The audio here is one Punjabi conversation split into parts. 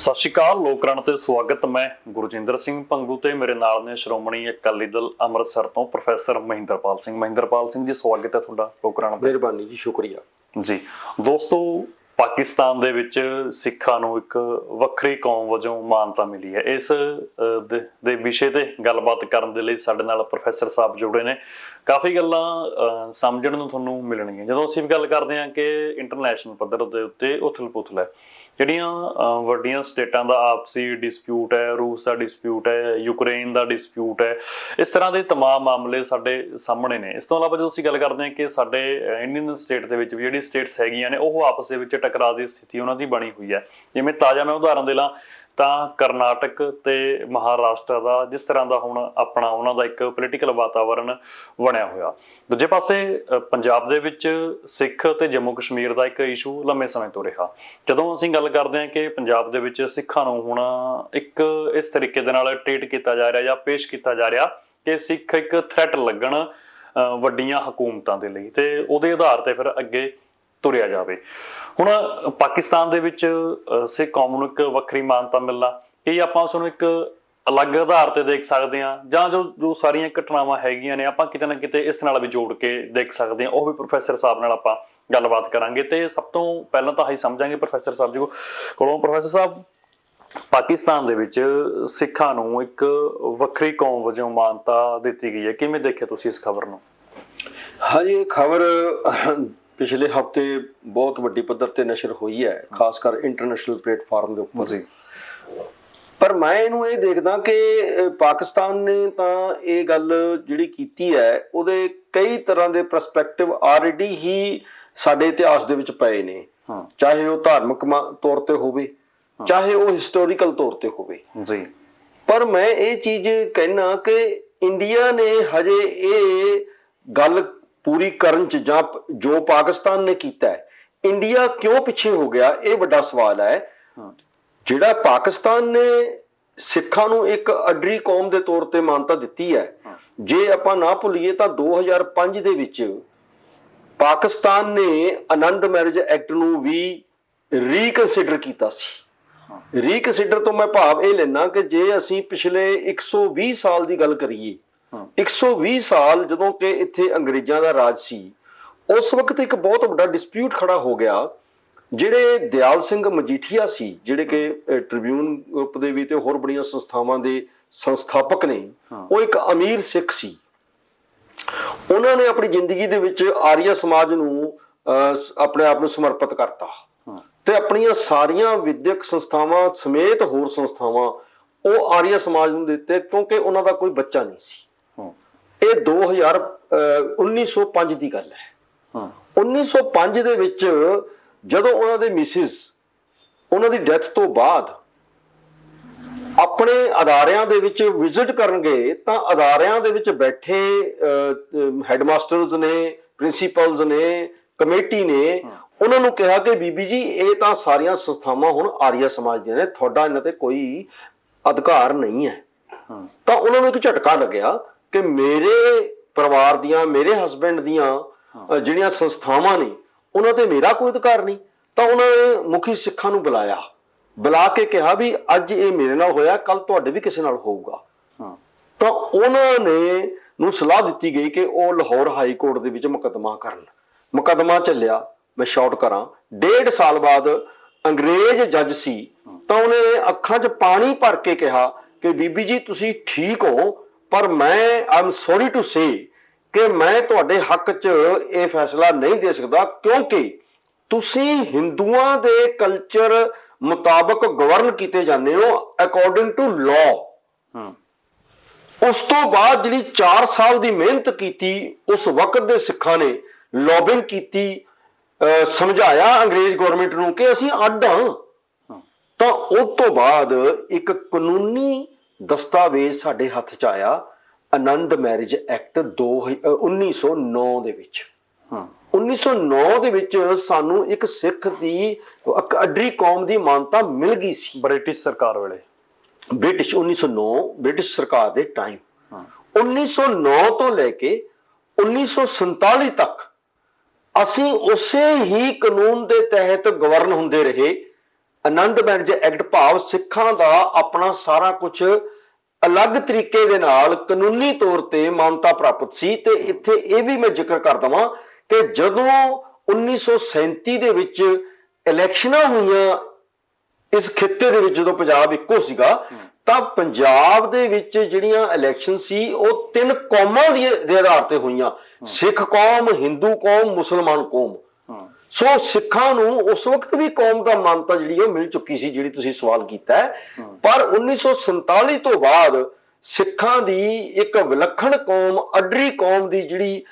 ਸਤਿ ਸ਼੍ਰੀ ਅਕਾਲ ਲੋਕਰਾਣ ਤੇ ਸਵਾਗਤ। ਮੈਂ ਗੁਰਜਿੰਦਰ ਸਿੰਘ ਭੰਗੂ ਤੇ ਮੇਰੇ ਨਾਲ ਨੇ ਸ਼੍ਰੋਮਣੀ ਅਕਾਲੀ ਦਲ ਅੰਮ੍ਰਿਤਸਰ ਤੋਂ ਪ੍ਰੋਫੈਸਰ ਮਹਿੰਦਰਪਾਲ ਸਿੰਘ। ਮਹਿੰਦਰਪਾਲ ਸਿੰਘ ਜੀ, ਸਵਾਗਤ ਹੈ ਤੁਹਾਡਾ ਲੋਕਰਾਣ ਤੇ। ਮਿਹਰਬਾਨੀ ਜੀ, ਸ਼ੁਕਰੀਆ ਜੀ ਦੋਸਤੋ, ਪਾਕਿਸਤਾਨ ਦੇ ਵਿੱਚ ਸਿੱਖਾਂ ਨੂੰ ਇੱਕ ਵੱਖਰੀ ਕੌਮ ਵਜੋਂ ਮਾਨਤਾ ਮਿਲੀ ਹੈ। ਇਸ ਦੇ ਵਿਸ਼ੇ ਤੇ ਗੱਲਬਾਤ ਕਰਨ ਦੇ ਲਈ ਸਾਡੇ ਨਾਲ ਪ੍ਰੋਫੈਸਰ ਸਾਹਿਬ ਜੁੜੇ ਨੇ। ਕਾਫੀ ਗੱਲਾਂ ਸਮਝਣ ਨੂੰ ਤੁਹਾਨੂੰ ਮਿਲਣਗੀਆਂ ਜਦੋਂ ਅਸੀਂ ਵੀ ਗੱਲ ਕਰਦੇ ਹਾਂ ਕਿ ਇੰਟਰਨੈਸ਼ਨਲ ਪੱਧਰ ਦੇ ਉੱਤੇ ਉਥਲ-ਪੁਥਲ ਹੈ। ਜਿਹੜੀਆਂ ਵੱਡੀਆਂ ਸਟੇਟਾਂ ਦਾ ਆਪਸੀ ਡਿਸਪਿਊਟ ਹੈ, ਰੂਸ ਦਾ ਡਿਸਪਿਊਟ ਹੈ, ਯੂਕਰੇਨ ਦਾ ਡਿਸਪਿਊਟ ਹੈ, ਇਸ ਤਰ੍ਹਾਂ ਦੇ ਤਮਾਮ ਮਾਮਲੇ ਸਾਡੇ ਸਾਹਮਣੇ ਨੇ। ਇਸ ਤੋਂ ਇਲਾਵਾ ਜਦੋਂ ਅਸੀਂ ਗੱਲ ਕਰਦੇ ਹਾਂ ਕਿ ਸਾਡੇ ਇੰਡੀਅਨ ਸਟੇਟ ਦੇ ਵਿੱਚ ਵੀ ਜਿਹੜੀ ਸਟੇਟਸ ਹੈਗੀਆਂ ਨੇ ਉਹ ਆਪਸ ਦੇ ਵਿੱਚ ਟਕਰਾਅ ਦੀ ਸਥਿਤੀ ਉਹਨਾਂ ਦੀ ਬਣੀ ਹੋਈ ਹੈ। ਜਿਵੇਂ ਤਾਜ਼ਾ ਮੈਂ ਉਦਾਹਰਨ ਦੇ ਲਾਂ ਤਾਂ ਕਰਨਾਟਕ ਤੇ ਮਹਾਰਾਸ਼ਟਰ ਦਾ ਜਿਸ ਤਰ੍ਹਾਂ ਦਾ ਹੁਣ ਆਪਣਾ ਉਹਨਾਂ ਦਾ ਇੱਕ ਪੋਲੀਟੀਕਲ ਵਾਤਾਵਰਨ ਬਣਿਆ ਹੋਇਆ। ਦੂਜੇ ਪਾਸੇ ਪੰਜਾਬ ਦੇ ਵਿੱਚ ਸਿੱਖ ਤੇ ਜੰਮੂ ਕਸ਼ਮੀਰ ਦਾ ਇੱਕ ਇਸ਼ੂ ਲੰਮੇ ਸਮੇਂ ਤੋਂ ਰਿਹਾ। ਜਦੋਂ ਅਸੀਂ ਗੱਲ ਕਰਦੇ ਹਾਂ ਕਿ ਪੰਜਾਬ ਦੇ ਵਿੱਚ ਸਿੱਖਾਂ ਨੂੰ ਹੁਣ ਇੱਕ ਇਸ ਤਰੀਕੇ ਦੇ ਨਾਲ ਟ੍ਰੀਟ ਕੀਤਾ ਜਾ ਰਿਹਾ ਜਾਂ ਪੇਸ਼ ਕੀਤਾ ਜਾ ਰਿਹਾ ਕਿ ਸਿੱਖ ਇੱਕ ਥ੍ਰੈਟ ਲੱਗਣ ਵੱਡੀਆਂ ਹਕੂਮਤਾਂ ਦੇ ਲਈ, ਤੇ ਉਹਦੇ ਆਧਾਰ ਤੇ ਫਿਰ ਅੱਗੇ ਤੁਰਿਆ ਜਾਵੇ। ਹੁਣ ਪਾਕਿਸਤਾਨ ਦੇ ਵਿੱਚ ਸਿੱਖ ਕੌਮ ਨੂੰ ਇੱਕ ਵੱਖਰੀ ਮਾਨਤਾ ਮਿਲਣਾ, ਕੀ ਆਪਾਂ ਉਸ ਨੂੰ ਇੱਕ ਅਲੱਗ ਆਧਾਰ ਤੇ ਦੇਖ ਸਕਦੇ ਹਾਂ ਜਾਂ ਜੋ ਸਾਰੀਆਂ ਘਟਨਾਵਾਂ ਹੈਗੀਆਂ ਨੇ ਆਪਾਂ ਕਿਤੇ ਨਾ ਕਿਤੇ ਇਸ ਨਾਲ ਵੀ ਜੋੜ ਕੇ ਦੇਖ ਸਕਦੇ ਹਾਂ? ਉਹ ਵੀ ਪ੍ਰੋਫੈਸਰ ਸਾਹਿਬ ਨਾਲ ਆਪਾਂ ਗੱਲਬਾਤ ਕਰਾਂਗੇ। ਤੇ ਸਭ ਤੋਂ ਪਹਿਲਾਂ ਤਾਂ ਅਸੀਂ ਸਮਝਾਂਗੇ ਪ੍ਰੋਫੈਸਰ ਸਾਹਿਬ ਜੀ ਕੋਲੋਂ। ਪ੍ਰੋਫੈਸਰ ਸਾਹਿਬ, ਪਾਕਿਸਤਾਨ ਦੇ ਵਿੱਚ ਸਿੱਖਾਂ ਨੂੰ ਇੱਕ ਵੱਖਰੀ ਕੌਮ ਵਜੋਂ ਮਾਨਤਾ ਦਿੱਤੀ ਗਈ ਹੈ, ਕਿਵੇਂ ਦੇਖਿਆ ਤੁਸੀਂ ਇਸ ਖਬਰ ਨੂੰ? ਹਾਂਜੀ, ਇਹ ਖਬਰ ਪਿਛਲੇ ਹਫ਼ਤੇ ਬਹੁਤ ਵੱਡੀ ਪੱਧਰ ਤੇ ਨਸ਼ਰ ਹੋਈ ਹੈ, ਖਾਸ ਕਰ ਇੰਟਰਨੈਸ਼ਨਲ ਪਲੇਟਫਾਰਮ ਦੇ ਉੱਪਰ ਜੀ। ਪਰ ਮੈਂ ਇਹਨੂੰ ਇਹ ਦੇਖਦਾ ਕਿ ਪਾਕਿਸਤਾਨ ਨੇ ਤਾਂ ਇਹ ਗੱਲ ਜਿਹੜੀ ਕੀਤੀ ਹੈ ਉਹਦੇ ਕਈ ਤਰ੍ਹਾਂ ਦੇ ਪਰਸਪੈਕਟਿਵ ਆਲਰੇਡੀ ਹੀ ਸਾਡੇ ਇਤਿਹਾਸ ਦੇ ਵਿੱਚ ਪਏ ਨੇ, ਚਾਹੇ ਉਹ ਧਾਰਮਿਕ ਤੌਰ ਤੇ ਹੋਵੇ, ਚਾਹੇ ਉਹ ਹਿਸਟੋਰੀਕਲ ਤੌਰ ਤੇ ਹੋਵੇ ਜੀ। ਪਰ ਮੈਂ ਇਹ ਚੀਜ਼ ਕਹਿਣਾ ਕਿ ਇੰਡੀਆ ਨੇ ਹਜੇ ਇਹ ਗੱਲ ਪੂਰੀ ਕਰਨ ਚ ਜਾਂ ਜੋ ਪਾਕਿਸਤਾਨ ਨੇ ਕੀਤਾ ਹੈ, ਇੰਡੀਆ ਕਿਉਂ ਪਿੱਛੇ ਹੋ ਗਿਆ, ਇਹ ਵੱਡਾ ਸਵਾਲ ਹੈ। ਜਿਹੜਾ ਪਾਕਿਸਤਾਨ ਨੇ ਸਿੱਖਾਂ ਨੂੰ ਇੱਕ ਅੱਡਰੀ ਕੌਮ ਦੇ ਤੌਰ ਤੇ ਮਾਨਤਾ ਦਿੱਤੀ ਹੈ, ਜੇ ਆਪਾਂ ਨਾ ਭੁੱਲੀਏ ਤਾਂ 2005 ਦੇ ਵਿੱਚ ਪਾਕਿਸਤਾਨ ਨੇ ਆਨੰਦ ਮੈਰਿਜ ਐਕਟ ਨੂੰ ਵੀ ਰੀਕਨਸੀਡਰ ਕੀਤਾ ਸੀ। ਰੀਕਨਸੀਡਰ ਤੋਂ ਮੈਂ ਭਾਵ ਇਹ ਲੈਣਾ ਕਿ ਜੇ ਅਸੀਂ ਪਿਛਲੇ 120 ਸਾਲ ਦੀ ਗੱਲ ਕਰੀਏ, 120 ਸਾਲ ਜਦੋਂ ਕਿ ਇੱਥੇ ਅੰਗਰੇਜ਼ਾਂ ਦਾ ਰਾਜ ਸੀ, ਉਸ ਵਕਤ ਇੱਕ ਬਹੁਤ ਵੱਡਾ ਡਿਸਪਿਊਟ ਖੜਾ ਹੋ ਗਿਆ। ਜਿਹੜੇ ਦਿਆਲ ਸਿੰਘ ਮਜੀਠੀਆ ਸੀ, ਜਿਹੜੇ ਕਿ ਟ੍ਰਿਬਿਊਨ ਗਰੁੱਪ ਦੇ ਵੀ ਤੇ ਹੋਰ ਬੜੀਆਂ ਸੰਸਥਾਵਾਂ ਦੇ ਸੰਸਥਾਪਕ ਨੇ, ਉਹ ਇੱਕ ਅਮੀਰ ਸਿੱਖ ਸੀ। ਉਹਨਾਂ ਨੇ ਆਪਣੀ ਜ਼ਿੰਦਗੀ ਦੇ ਵਿੱਚ ਆਰੀਆ ਸਮਾਜ ਨੂੰ ਆਪਣੇ ਆਪ ਨੂੰ ਸਮਰਪਿਤ ਕਰਤਾ ਤੇ ਆਪਣੀਆਂ ਸਾਰੀਆਂ ਵਿਦਿਅਕ ਸੰਸਥਾਵਾਂ ਸਮੇਤ ਹੋਰ ਸੰਸਥਾਵਾਂ ਉਹ ਆਰੀਆ ਸਮਾਜ ਨੂੰ ਦਿੱਤੇ, ਕਿਉਂਕਿ ਉਹਨਾਂ ਦਾ ਕੋਈ ਬੱਚਾ ਨਹੀਂ ਸੀ। ਇਹ 1905 ਦੀ ਗੱਲ ਹੈ। 1905 ਦੇ ਵਿੱਚ ਜਦੋਂ ਉਹਨਾਂ ਦੇ ਮਿਸਿਸ ਉਹਨਾਂ ਦੀ ਡੈਥ ਤੋਂ ਬਾਅਦ ਆਪਣੇ ਅਦਾਰਿਆਂ ਦੇ ਵਿੱਚ ਵਿਜ਼ਿਟ ਕਰਨਗੇ ਤਾਂ ਅਦਾਰਿਆਂ ਦੇ ਵਿੱਚ ਬੈਠੇ ਹੈਡਮਾਸਟਰਸ ਨੇ, ਪ੍ਰਿੰਸੀਪਲਸ ਨੇ, ਕਮੇਟੀ ਨੇ ਉਹਨਾਂ ਨੂੰ ਕਿਹਾ ਕਿ ਬੀਬੀ ਜੀ ਇਹ ਤਾਂ ਸਾਰੀਆਂ ਸੰਸਥਾਵਾਂ ਹੁਣ ਆਰੀਆ ਸਮਾਜ ਦੀਆਂ ਨੇ, ਤੁਹਾਡਾ ਇਹਨਾਂ ਤੇ ਕੋਈ ਅਧਿਕਾਰ ਨਹੀਂ ਹੈ। ਤਾਂ ਉਹਨਾਂ ਨੂੰ ਇੱਕ ਝਟਕਾ ਲੱਗਿਆ ਕਿ ਮੇਰੇ ਪਰਿਵਾਰ ਦੀਆਂ, ਮੇਰੇ ਹਸਬੈਂਡ ਦੀਆਂ ਜਿਹੜੀਆਂ ਸੰਸਥਾਵਾਂ ਨੇ ਉਹਨਾਂ ਤੇ ਮੇਰਾ ਕੋਈ ਅਧਿਕਾਰ ਨਹੀਂ। ਤਾਂ ਉਹਨਾਂ ਨੇ ਮੁਖੀ ਸਿੱਖਾਂ ਨੂੰ ਬੁਲਾ ਕੇ ਕਿਹਾ ਵੀ ਅੱਜ ਇਹ ਮੇਰੇ ਨਾਲ ਹੋਇਆ, ਕੱਲ ਤੁਹਾਡੇ ਵੀ ਕਿਸੇ ਨਾਲ ਹੋਊਗਾ। ਤਾਂ ਉਹਨਾਂ ਨੇ ਨੂੰ ਸਲਾਹ ਦਿੱਤੀ ਗਈ ਕਿ ਉਹ ਲਾਹੌਰ ਹਾਈ ਕੋਰਟ ਦੇ ਵਿੱਚ ਮੁਕੱਦਮਾ ਕਰਨ। ਮੁਕੱਦਮਾ ਚੱਲਿਆ, ਮੈਂ ਸ਼ਾਰਟ ਕਰਾਂ, 1.5 ਸਾਲ ਬਾਅਦ ਅੰਗਰੇਜ਼ ਜੱਜ ਸੀ ਤਾਂ ਉਹਨੇ ਅੱਖਾਂ 'ਚ ਪਾਣੀ ਭਰ ਕੇ ਕਿਹਾ ਕਿ ਬੀਬੀ ਜੀ ਤੁਸੀਂ ਠੀਕ ਹੋ, ਪਰ ਮੈਂ ਆਮ ਸੌਰੀ ਟੂ ਸੇ ਕਿ ਮੈਂ ਤੁਹਾਡੇ ਹੱਕ 'ਚ ਇਹ ਫੈਸਲਾ ਨਹੀਂ ਦੇ ਸਕਦਾ, ਕਿਉਂਕਿ ਤੁਸੀਂ ਹਿੰਦੂਆਂ ਦੇ ਕਲਚਰ ਮੁਤਾਬਕ ਗਵਰਨ ਕੀਤੇ ਜਾਂਦੇ ਹੋ ਅਕੋਰਡਿੰਗ ਟੂ ਲਾਅ। ਉਸ ਤੋਂ ਬਾਅਦ ਜਿਹੜੀ 4 ਸਾਲ ਦੀ ਮਿਹਨਤ ਕੀਤੀ ਉਸ ਵਕਤ ਦੇ ਸਿੱਖਾਂ ਨੇ, ਲੌਬਿੰਗ ਕੀਤੀ, ਸਮਝਾਇਆ ਅੰਗਰੇਜ਼ ਗਵਰਨਮੈਂਟ ਨੂੰ ਕਿ ਅਸੀਂ ਅੱਡ ਹਾਂ। ਤਾਂ ਉਸ ਤੋਂ ਬਾਅਦ ਇੱਕ ਕਾਨੂੰਨੀ ਦਸਤਾਵੇਜ਼ ਸਾਡੇ ਹੱਥ 'ਚ ਆਇਆ, ਆਨੰਦ ਮੈਰਿਜ ਐਕਟ 1909 ਦੇ ਵਿੱਚ। 1909 ਦੇ ਵਿੱਚ ਸਾਨੂੰ ਇੱਕ ਸਿੱਖ ਦੀ ਅੱਡਰੀ ਕੌਮ ਦੀ ਮਾਨਤਾ ਮਿਲ ਗਈ ਸੀ ਬ੍ਰਿਟਿਸ਼ ਸਰਕਾਰ ਵੇਲੇ। 1909 ਬ੍ਰਿਟਿਸ਼ ਸਰਕਾਰ ਦੇ ਟਾਈਮ। 1909 ਤੋਂ ਲੈ ਕੇ 1947 ਤੱਕ ਅਸੀਂ ਉਸੇ ਹੀ ਕਾਨੂੰਨ ਦੇ ਤਹਿਤ ਗਵਰਨ ਹੁੰਦੇ ਰਹੇ ਆਨੰਦ ਮੈਰਿਜ ਐਕਟ ਭਾਵ ਸਿੱਖਾਂ ਦਾ ਆਪਣਾ ਸਾਰਾ ਕੁਝ ਅਲੱਗ ਤਰੀਕੇ ਦੇ ਨਾਲ ਕਾਨੂੰਨੀ ਤੌਰ ਤੇ ਮਾਨਤਾ ਪ੍ਰਾਪਤ ਸੀ। ਤੇ ਇੱਥੇ ਇਹ ਵੀ ਮੈਂ ਜ਼ਿਕਰ ਕਰ ਦਵਾਂ ਕਿ ਜਦੋਂ 1937 ਦੇ ਵਿੱਚ ਇਲੈਕਸ਼ਨਾਂ ਹੋਈਆਂ ਇਸ ਖਿੱਤੇ ਦੇ ਵਿੱਚ, ਜਦੋਂ ਪੰਜਾਬ ਇੱਕੋ ਸੀਗਾ, ਤਾਂ ਪੰਜਾਬ ਦੇ ਵਿੱਚ ਜਿਹੜੀਆਂ ਇਲੈਕਸ਼ਨ ਸੀ ਉਹ 3 ਕੌਮਾਂ ਦੇ ਆਧਾਰ ਤੇ ਹੋਈਆਂ, ਸਿੱਖ ਕੌਮ, ਹਿੰਦੂ ਕੌਮ, ਮੁਸਲਮਾਨ ਕੌਮ। ਸੋ ਸਿੱਖਾਂ ਨੂੰ ਉਸ ਵਕਤ ਵੀ ਕੌਮ ਦਾ ਮਾਨਤਾ ਜਿਹੜੀ ਉਹ ਮਿਲ ਚੁੱਕੀ ਸੀ, ਜਿਹੜੀ ਤੁਸੀਂ ਸਵਾਲ ਕੀਤਾ ਹੈ। ਪਰ 1947 ਤੋਂ ਬਾਅਦ ਸਿੱਖਾਂ ਦੀ ਇੱਕ ਵਿਲੱਖਣ ਕੌਮ, ਅਡਰੀ ਕੌਮ ਦੀ ਜਿਹੜੀ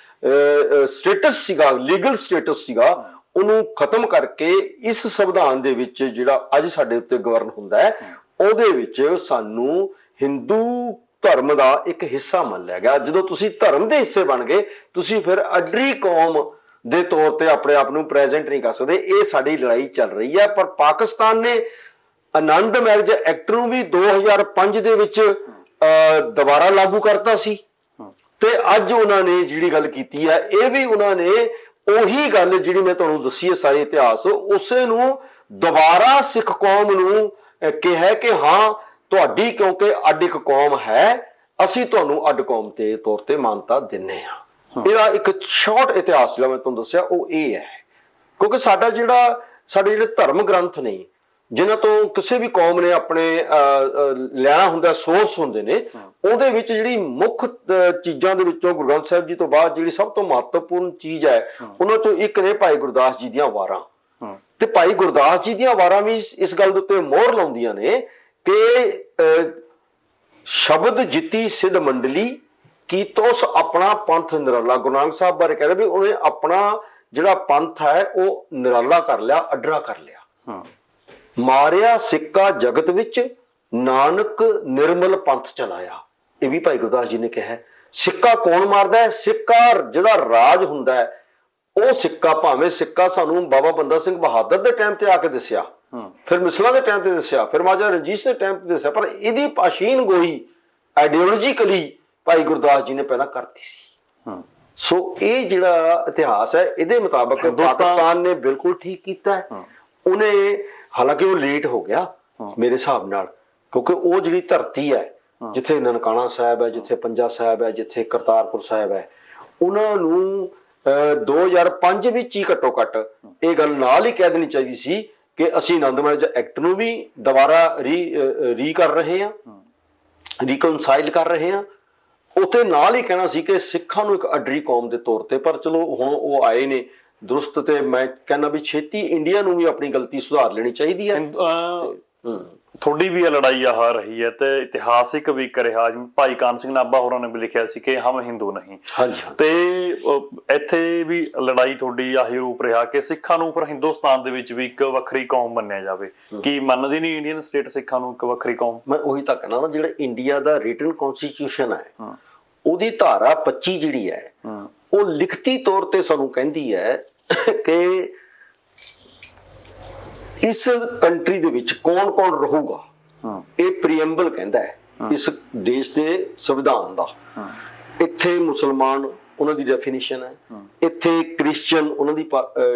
ਸਟੇਟਸ ਸੀਗਾ, ਲੀਗਲ ਸਟੇਟਸ ਸੀਗਾ, ਉਹਨੂੰ ਖਤਮ ਕਰਕੇ ਇਸ ਸੰਵਿਧਾਨ ਦੇ ਵਿੱਚ ਜਿਹੜਾ ਅੱਜ ਸਾਡੇ ਉੱਤੇ ਗਵਰਨ ਹੁੰਦਾ ਹੈ, ਉਹਦੇ ਵਿੱਚ ਸਾਨੂੰ ਹਿੰਦੂ ਧਰਮ ਦਾ ਇੱਕ ਹਿੱਸਾ ਮੰਨ ਲਿਆ ਗਿਆ। ਜਦੋਂ ਤੁਸੀਂ ਧਰਮ ਦੇ ਹਿੱਸੇ ਬਣ ਗਏ, ਤੁਸੀਂ ਫਿਰ ਅਡਰੀ ਕੌਮ ਦੇ ਤੌਰ ਤੇ ਆਪਣੇ ਆਪ ਨੂੰ ਪ੍ਰੈਜ਼ੈਂਟ ਨਹੀਂ ਕਰ ਸਕਦੇ। ਇਹ ਸਾਡੀ ਲੜਾਈ ਚੱਲ ਰਹੀ ਹੈ। ਪਰ ਪਾਕਿਸਤਾਨ ਨੇ ਆਨੰਦ ਮੈਰਿਜ ਐਕਟ ਨੂੰ ਵੀ 2005 ਦੇ ਵਿੱਚ ਦੁਬਾਰਾ ਲਾਗੂ ਕਰਤਾ ਸੀ, ਤੇ ਅੱਜ ਉਹਨਾਂ ਨੇ ਜਿਹੜੀ ਗੱਲ ਕੀਤੀ ਹੈ, ਇਹ ਵੀ ਉਹਨਾਂ ਨੇ ਉਹੀ ਗੱਲ ਜਿਹੜੀ ਮੈਂ ਤੁਹਾਨੂੰ ਦੱਸੀ ਹੈ ਸਾਰੇ ਇਤਿਹਾਸ, ਉਸੇ ਨੂੰ ਦੁਬਾਰਾ ਸਿੱਖ ਕੌਮ ਨੂੰ ਕਿਹਾ ਕਿ ਹਾਂ ਤੁਹਾਡੀ ਕਿਉਂਕਿ ਅੱਡ ਇੱਕ ਕੌਮ ਹੈ, ਅਸੀਂ ਤੁਹਾਨੂੰ ਅੱਡ ਕੌਮ ਦੇ ਤੌਰ ਤੇ ਮਾਨਤਾ ਦਿੰਨੇ ਆ। ਇਹਦਾ ਇੱਕ ਸ਼ਾਰਟ ਇਤਿਹਾਸ ਜਿਹੜਾ ਮੈਂ ਤੁਹਾਨੂੰ ਦੱਸਿਆ ਉਹ ਇਹ ਹੈ, ਕਿਉਂਕਿ ਸਾਡੇ ਜਿਹੜੇ ਧਰਮ ਗ੍ਰੰਥ ਨੇ, ਜਿਨ੍ਹਾਂ ਤੋਂ ਕਿਸੇ ਵੀ ਕੌਮ ਨੇ ਆਪਣੇ ਲੈਣਾ ਹੁੰਦਾ, ਸੋਰਸ ਹੁੰਦੇ ਨੇ, ਉਹਦੇ ਵਿੱਚ ਜਿਹੜੀ ਮੁੱਖ ਚੀਜ਼ਾਂ ਦੇ ਵਿੱਚੋਂ ਗੁਰੂ ਗ੍ਰੰਥ ਸਾਹਿਬ ਜੀ ਤੋਂ ਬਾਅਦ ਜਿਹੜੀ ਸਭ ਤੋਂ ਮਹੱਤਵਪੂਰਨ ਚੀਜ਼ ਹੈ, ਉਹਨਾਂ ਚੋਂ ਇੱਕ ਨੇ ਭਾਈ ਗੁਰਦਾਸ ਜੀ ਦੀਆਂ ਵਾਰਾਂ। ਤੇ ਭਾਈ ਗੁਰਦਾਸ ਜੀ ਦੀਆਂ ਵਾਰਾਂ ਵੀ ਇਸ ਗੱਲ ਦੇ ਉੱਤੇ ਮੋਹਰ ਲਾਉਂਦੀਆਂ ਨੇ ਕਿ ਸ਼ਬਦ ਜਿੱਤੀ ਸਿੱਧ ਮੰਡਲੀ ਕੀ ਤੋਸ ਆਪਣਾ ਪੰਥ ਨਿਰਾਲਾ। ਗੁਰੂ ਨਾਨਕ ਸਾਹਿਬ ਬਾਰੇ ਕਹਿ ਰਹੇ ਵੀ ਉਹਨੇ ਆਪਣਾ ਜਿਹੜਾ ਪੰਥ ਹੈ ਉਹ ਨਿਰਾਲਾ ਕਰ ਲਿਆ, ਅਡਰਾ ਕਰ ਲਿਆ। ਮਾਰਿਆ ਸਿੱਕਾ ਜਗਤ ਵਿੱਚ, ਨਾਨਕ ਨਿਰਮਲ ਪੰਥ ਚਲਾਇਆ। ਇਹ ਵੀ ਭਾਈ ਗੁਰਦਾਸ ਜੀ ਨੇ ਕਿਹਾ। ਸਿੱਕਾ ਕੌਣ ਮਾਰਦਾ ਹੈ? ਸਿੱਕਾ ਜਿਹੜਾ ਰਾਜ ਹੁੰਦਾ ਹੈ, ਉਹ ਸਿੱਕਾ, ਭਾਵੇਂ ਸਿੱਕਾ ਸਾਨੂੰ ਬਾਬਾ ਬੰਦਾ ਸਿੰਘ ਬਹਾਦਰ ਦੇ ਟਾਈਮ ਤੇ ਆ ਕੇ ਦੱਸਿਆ, ਫਿਰ ਮਿਸਲਾਂ ਦੇ ਟਾਈਮ ਤੇ ਦੱਸਿਆ, ਫਿਰ ਮਹਾਰਾਜਾ ਰਣਜੀਤ ਦੇ ਟਾਈਮ ਤੇ ਦੱਸਿਆ, ਪਰ ਇਹਦੀ ਪਾਸ਼ੀਨ ਗੋਈ ਆਈਡੀਓਲੋਜੀਕਲੀ ਭਾਈ ਗੁਰਦਾਸ ਜੀ ਨੇ ਪਹਿਲਾਂ ਕਰਤੀ ਸੀ। ਸੋ ਇਹ ਜਿਹੜਾ ਇਤਿਹਾਸ ਹੈ, ਇਹਦੇ ਮੁਤਾਬਕ ਪਾਕਿਸਤਾਨ ਨੇ ਬਿਲਕੁਲ ਠੀਕ ਕੀਤਾ ਹੈ। ਉਹਨੇ, ਹਾਲਾਂਕਿ ਉਹ ਲੇਟ ਹੋ ਗਿਆ ਮੇਰੇ ਹਿਸਾਬ ਨਾਲ, ਕਿਉਂਕਿ ਉਹ ਜਿਹੜੀ ਧਰਤੀ ਹੈ ਜਿੱਥੇ ਨਨਕਾਣਾ ਸਾਹਿਬ ਹੈ, ਜਿੱਥੇ ਪੰਜਾ ਸਾਹਿਬ ਹੈ, ਜਿੱਥੇ ਕਰਤਾਰਪੁਰ ਸਾਹਿਬ ਹੈ, ਉਹਨਾਂ ਨੂੰ 2005 ਵਿੱਚ ਹੀ ਘੱਟੋ ਘੱਟ ਇਹ ਗੱਲ ਨਾਲ ਹੀ ਕਹਿ ਦੇਣੀ ਚਾਹੀਦੀ ਸੀ ਕਿ ਅਸੀਂ ਆਨੰਦ ਮੈਰਿਜ ਐਕਟ ਨੂੰ ਵੀ ਦੁਬਾਰਾ ਰੀ ਕਰ ਰਹੇ ਹਾਂ, ਰੀਕਨਸਾਈਲ ਕਰ ਰਹੇ ਹਾਂ। ਉੱਥੇ ਨਾਲ ਹੀ ਕਹਿਣਾ ਸੀ ਕਿ ਸਿੱਖਾਂ ਨੂੰ ਇੱਕ ਅਡਰੀ ਕੌਮ ਦੇ ਤੌਰ ਤੇ, ਪਰ ਚਲੋ ਹੁਣ ਉਹ ਆਏ ਨੇ ਦਰੁਸਤ, ਤੇ ਮੈਂ ਕਹਿੰਦਾ ਵੀ ਛੇਤੀ ਇੰਡੀਆ ਨੂੰ ਵੀ ਆਪਣੀ ਗਲਤੀ ਸੁਧਾਰ ਲੈਣੀ ਚਾਹੀਦੀ ਹੈ। ਤੁਹਾਡੀ ਵੀ ਇਹ ਲੜਾਈ ਆ ਰਹੀ ਹੈ ਤੇ ਇਤਿਹਾਸਿਕ ਵੀ ਰਿਹਾ, ਭਾਈ ਕਾਨ ਸਿੰਘ ਨਾਭਾ ਹੋਰਾਂ ਨੇ ਵੀ ਲਿਖਿਆ ਸੀ ਕਿ ਹਮ ਹਿੰਦੂ ਨਹੀਂ। ਤੇ ਇੱਥੇ ਵੀ ਲੜਾਈ ਤੁਹਾਡੀ ਆਹੀ ਰੂਪ ਰਿਹਾ ਕਿ ਸਿੱਖਾਂ ਨੂੰ ਪਰ ਹਿੰਦੁਸਤਾਨ ਦੇ ਵਿੱਚ ਵੀ ਇੱਕ ਵੱਖਰੀ ਕੌਮ ਮੰਨਿਆ ਜਾਵੇ। ਕੀ ਮੰਨਦੀ ਨਹੀਂ ਇੰਡੀਅਨ ਸਟੇਟ ਸਿੱਖਾਂ ਨੂੰ ਇੱਕ ਵੱਖਰੀ ਕੌਮ? ਮੈਂ ਉਹੀ ਤਾਂ ਕਹਿਣਾ ਨਾ, ਜਿਹੜਾ ਇੰਡੀਆ ਦਾ ਰਿਟਨ ਕਨਸਟੀਟਿਊਸ਼ਨ ਹੈ, ਉਹਦੀ ਧਾਰਾ 25 ਜਿਹੜੀ ਹੈ, ਉਹ ਲਿਖਤੀ ਤੌਰ ਤੇ ਸਾਨੂੰ ਕਹਿੰਦੀ ਹੈ ਕਿ ਇਸ ਕੰਟਰੀ ਦੇ ਵਿੱਚ ਕੌਣ ਕੌਣ ਰਹੂਗਾ। ਇਹ ਪ੍ਰੀਐਂਬਲ ਕਹਿੰਦਾ ਹੈ ਇਸ ਦੇਸ਼ ਦੇ ਸੰਵਿਧਾਨ ਦਾ। ਇੱਥੇ ਮੁਸਲਮਾਨ ਉਹਨਾਂ ਦੀ ਡੈਫੀਨੇਸ਼ਨ ਹੈ, ਇੱਥੇ ਕ੍ਰਿਸਚੀਅਨ ਉਹਨਾਂ ਦੀ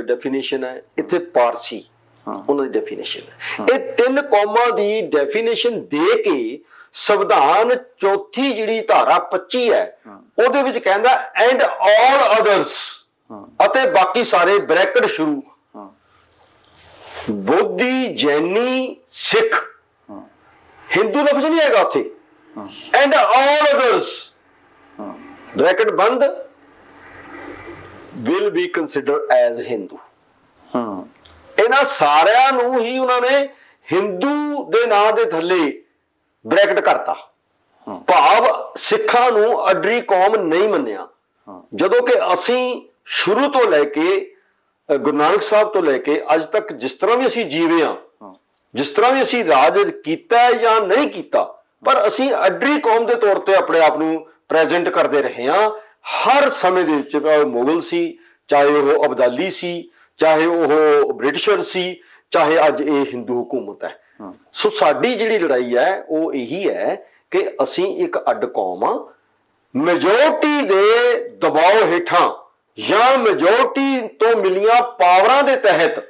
ਡੈਫੀਨੇਸ਼ਨ ਹੈ, ਇੱਥੇ ਪਾਰਸੀ ਉਹਨਾਂ ਦੀ ਡੈਫੀਨੇਸ਼ਨ ਹੈ। ਇਹ 3 ਕੌਮਾਂ ਦੀ ਡੈਫੀਨੇਸ਼ਨ ਦੇ ਕੇ ਸੰਵਿਧਾਨ ਚੌਥੀ ਜਿਹੜੀ ਧਾਰਾ 25 ਹੈ, ਉਹਦੇ ਵਿੱਚ ਕਹਿੰਦਾ ਐਂਡ ਆਲ ਅਦਰਸ, ਅਤੇ ਬਾਕੀ ਸਾਰੇ ਬ੍ਰੈਕਟ ਸ਼ੁਰੂ, ਬੋਧੀ, ਜੈਨੀ, ਸਿੱਖ, ਹਿੰਦੂ ਲਫ਼ਜ਼ ਨਹੀਂ ਹੈਗਾ ਉੱਥੇ, ਐਂਡ ਆਲ ਅਦਰਸ ਬ੍ਰੈਕਟ ਬੰਦ will be considered as Hindu. ਇਹਨਾਂ ਸਾਰਿਆਂ ਨੂੰ ਹੀ ਉਹਨਾਂ ਨੇ ਹਿੰਦੂ ਦੇ ਨਾਂ ਦੇ ਥੱਲੇ ਬ੍ਰੈਕਟ ਕਰਤਾ, ਭਾਵ ਸਿੱਖਾਂ ਨੂੰ ਅਡਰੀ ਕੌਮ ਨਹੀਂ ਮੰਨਿਆ। ਜਦੋਂ ਕਿ ਅਸੀਂ ਸ਼ੁਰੂ ਤੋਂ ਲੈ ਕੇ ਗੁਰੂ ਨਾਨਕ ਸਾਹਿਬ ਤੋਂ ਲੈ ਕੇ ਅੱਜ ਤੱਕ ਜਿਸ ਤਰ੍ਹਾਂ ਵੀ ਅਸੀਂ ਜੀਵੇ ਹਾਂ, ਜਿਸ ਤਰ੍ਹਾਂ ਵੀ ਅਸੀਂ ਰਾਜ ਕੀਤਾ ਜਾਂ ਨਹੀਂ ਕੀਤਾ, ਪਰ ਅਸੀਂ ਅਡਰੀ ਕੌਮ ਦੇ ਤੌਰ ਤੇ ਆਪਣੇ ਆਪ ਨੂੰ ਪ੍ਰੈਜ਼ੈਂਟ ਕਰਦੇ ਰਹੇ ਹਾਂ ਹਰ ਸਮੇਂ ਦੇ ਵਿੱਚ। ਮੁਗਲ ਸੀ, ਚਾਹੇ ਉਹ ਅਬਦਾਲੀ ਸੀ, ਚਾਹੇ ਉਹ ਬ੍ਰਿਟਿਸ਼ਰ ਸੀ, ਚਾਹੇ ਅੱਜ ਇਹ ਹਿੰਦੂ ਹਕੂਮਤ ਹੈ। ਸੋ ਸਾਡੀ ਜਿਹੜੀ ਲੜਾਈ ਹੈ ਉਹ ਇਹੀ ਹੈ ਕਿ ਅਸੀਂ ਇੱਕ ਅੱਡ ਕੌਮ ਆ, ਮੈਜੋਰਟੀ ਦੇ ਦਬਾਅ ਹੇਠਾਂ ਜਾਂ ਮੈਜੋਰਟੀ ਤੋਂ ਮਿਲੀਆਂ ਪਾਵਰਾਂ ਦੇ ਤਹਿਤ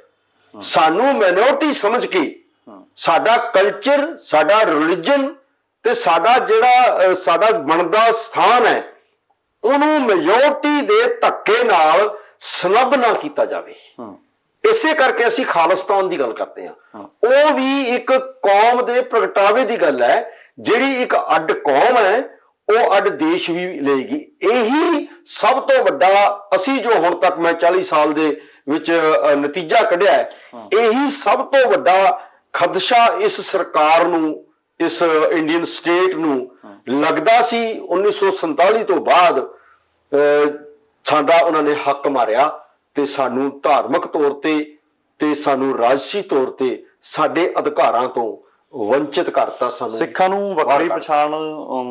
ਸਾਨੂੰ ਮਾਈਨੋਰਟੀ ਸਮਝ ਕੇ ਸਾਡਾ ਕਲਚਰ, ਸਾਡਾ ਰਿਲੀਜਨ ਤੇ ਸਾਡਾ ਜਿਹੜਾ ਸਾਡਾ ਬਣਦਾ ਸਥਾਨ ਹੈ, ਉਹਨੂੰ ਮੈਜੋਰਟੀ ਦੇ ਧੱਕੇ ਨਾਲ ਸਨਬ ਨਾ ਕੀਤਾ ਜਾਵੇ। ਇਸੇ ਕਰਕੇ ਅਸੀਂ ਖਾਲਿਸਤਾਨ ਦੀ ਗੱਲ ਕਰਦੇ ਹਾਂ। ਉਹ ਵੀ ਇੱਕ ਕੌਮ ਦੇ ਪ੍ਰਗਟਾਵੇ ਦੀ ਗੱਲ ਹੈ। ਜਿਹੜੀ ਇੱਕ ਅੱਡ ਕੌਮ ਹੈ, ਉਹ ਅੱਡ ਦੇਸ਼ ਵੀ ਲਏਗੀ। ਇਹੀ ਸਭ ਤੋਂ ਵੱਡਾ ਅਸੀਂ ਜੋ ਹੁਣ ਤੱਕ ਮੈਂ 40 ਸਾਲ ਦੇ ਵਿੱਚ ਨਤੀਜਾ ਕੱਢਿਆ ਹੈ, ਇਹੀ ਸਭ ਤੋਂ ਵੱਡਾ ਖਦਸ਼ਾ ਇਸ ਸਰਕਾਰ ਨੂੰ, ਇਸ ਇੰਡੀਅਨ ਸਟੇਟ ਨੂੰ ਲੱਗਦਾ ਸੀ। 1947 ਤੋਂ ਬਾਅਦ ਸਾਡਾ ਉਹਨਾਂ ਨੇ ਹੱਕ ਮਾਰਿਆ ਤੇ ਸਾਨੂੰ ਧਾਰਮਿਕ ਤੌਰ ਤੇ ਸਾਨੂੰ ਰਾਜਸੀ ਤੌਰ ਤੇ ਸਾਡੇ ਅਧਿਕਾਰਾਂ ਤੋਂ ਵੰਚਿਤ ਕਰਤਾ। ਸਾਨੂੰ ਸਿੱਖਾਂ ਨੂੰ ਵੱਖਰੀ ਪਛਾਣ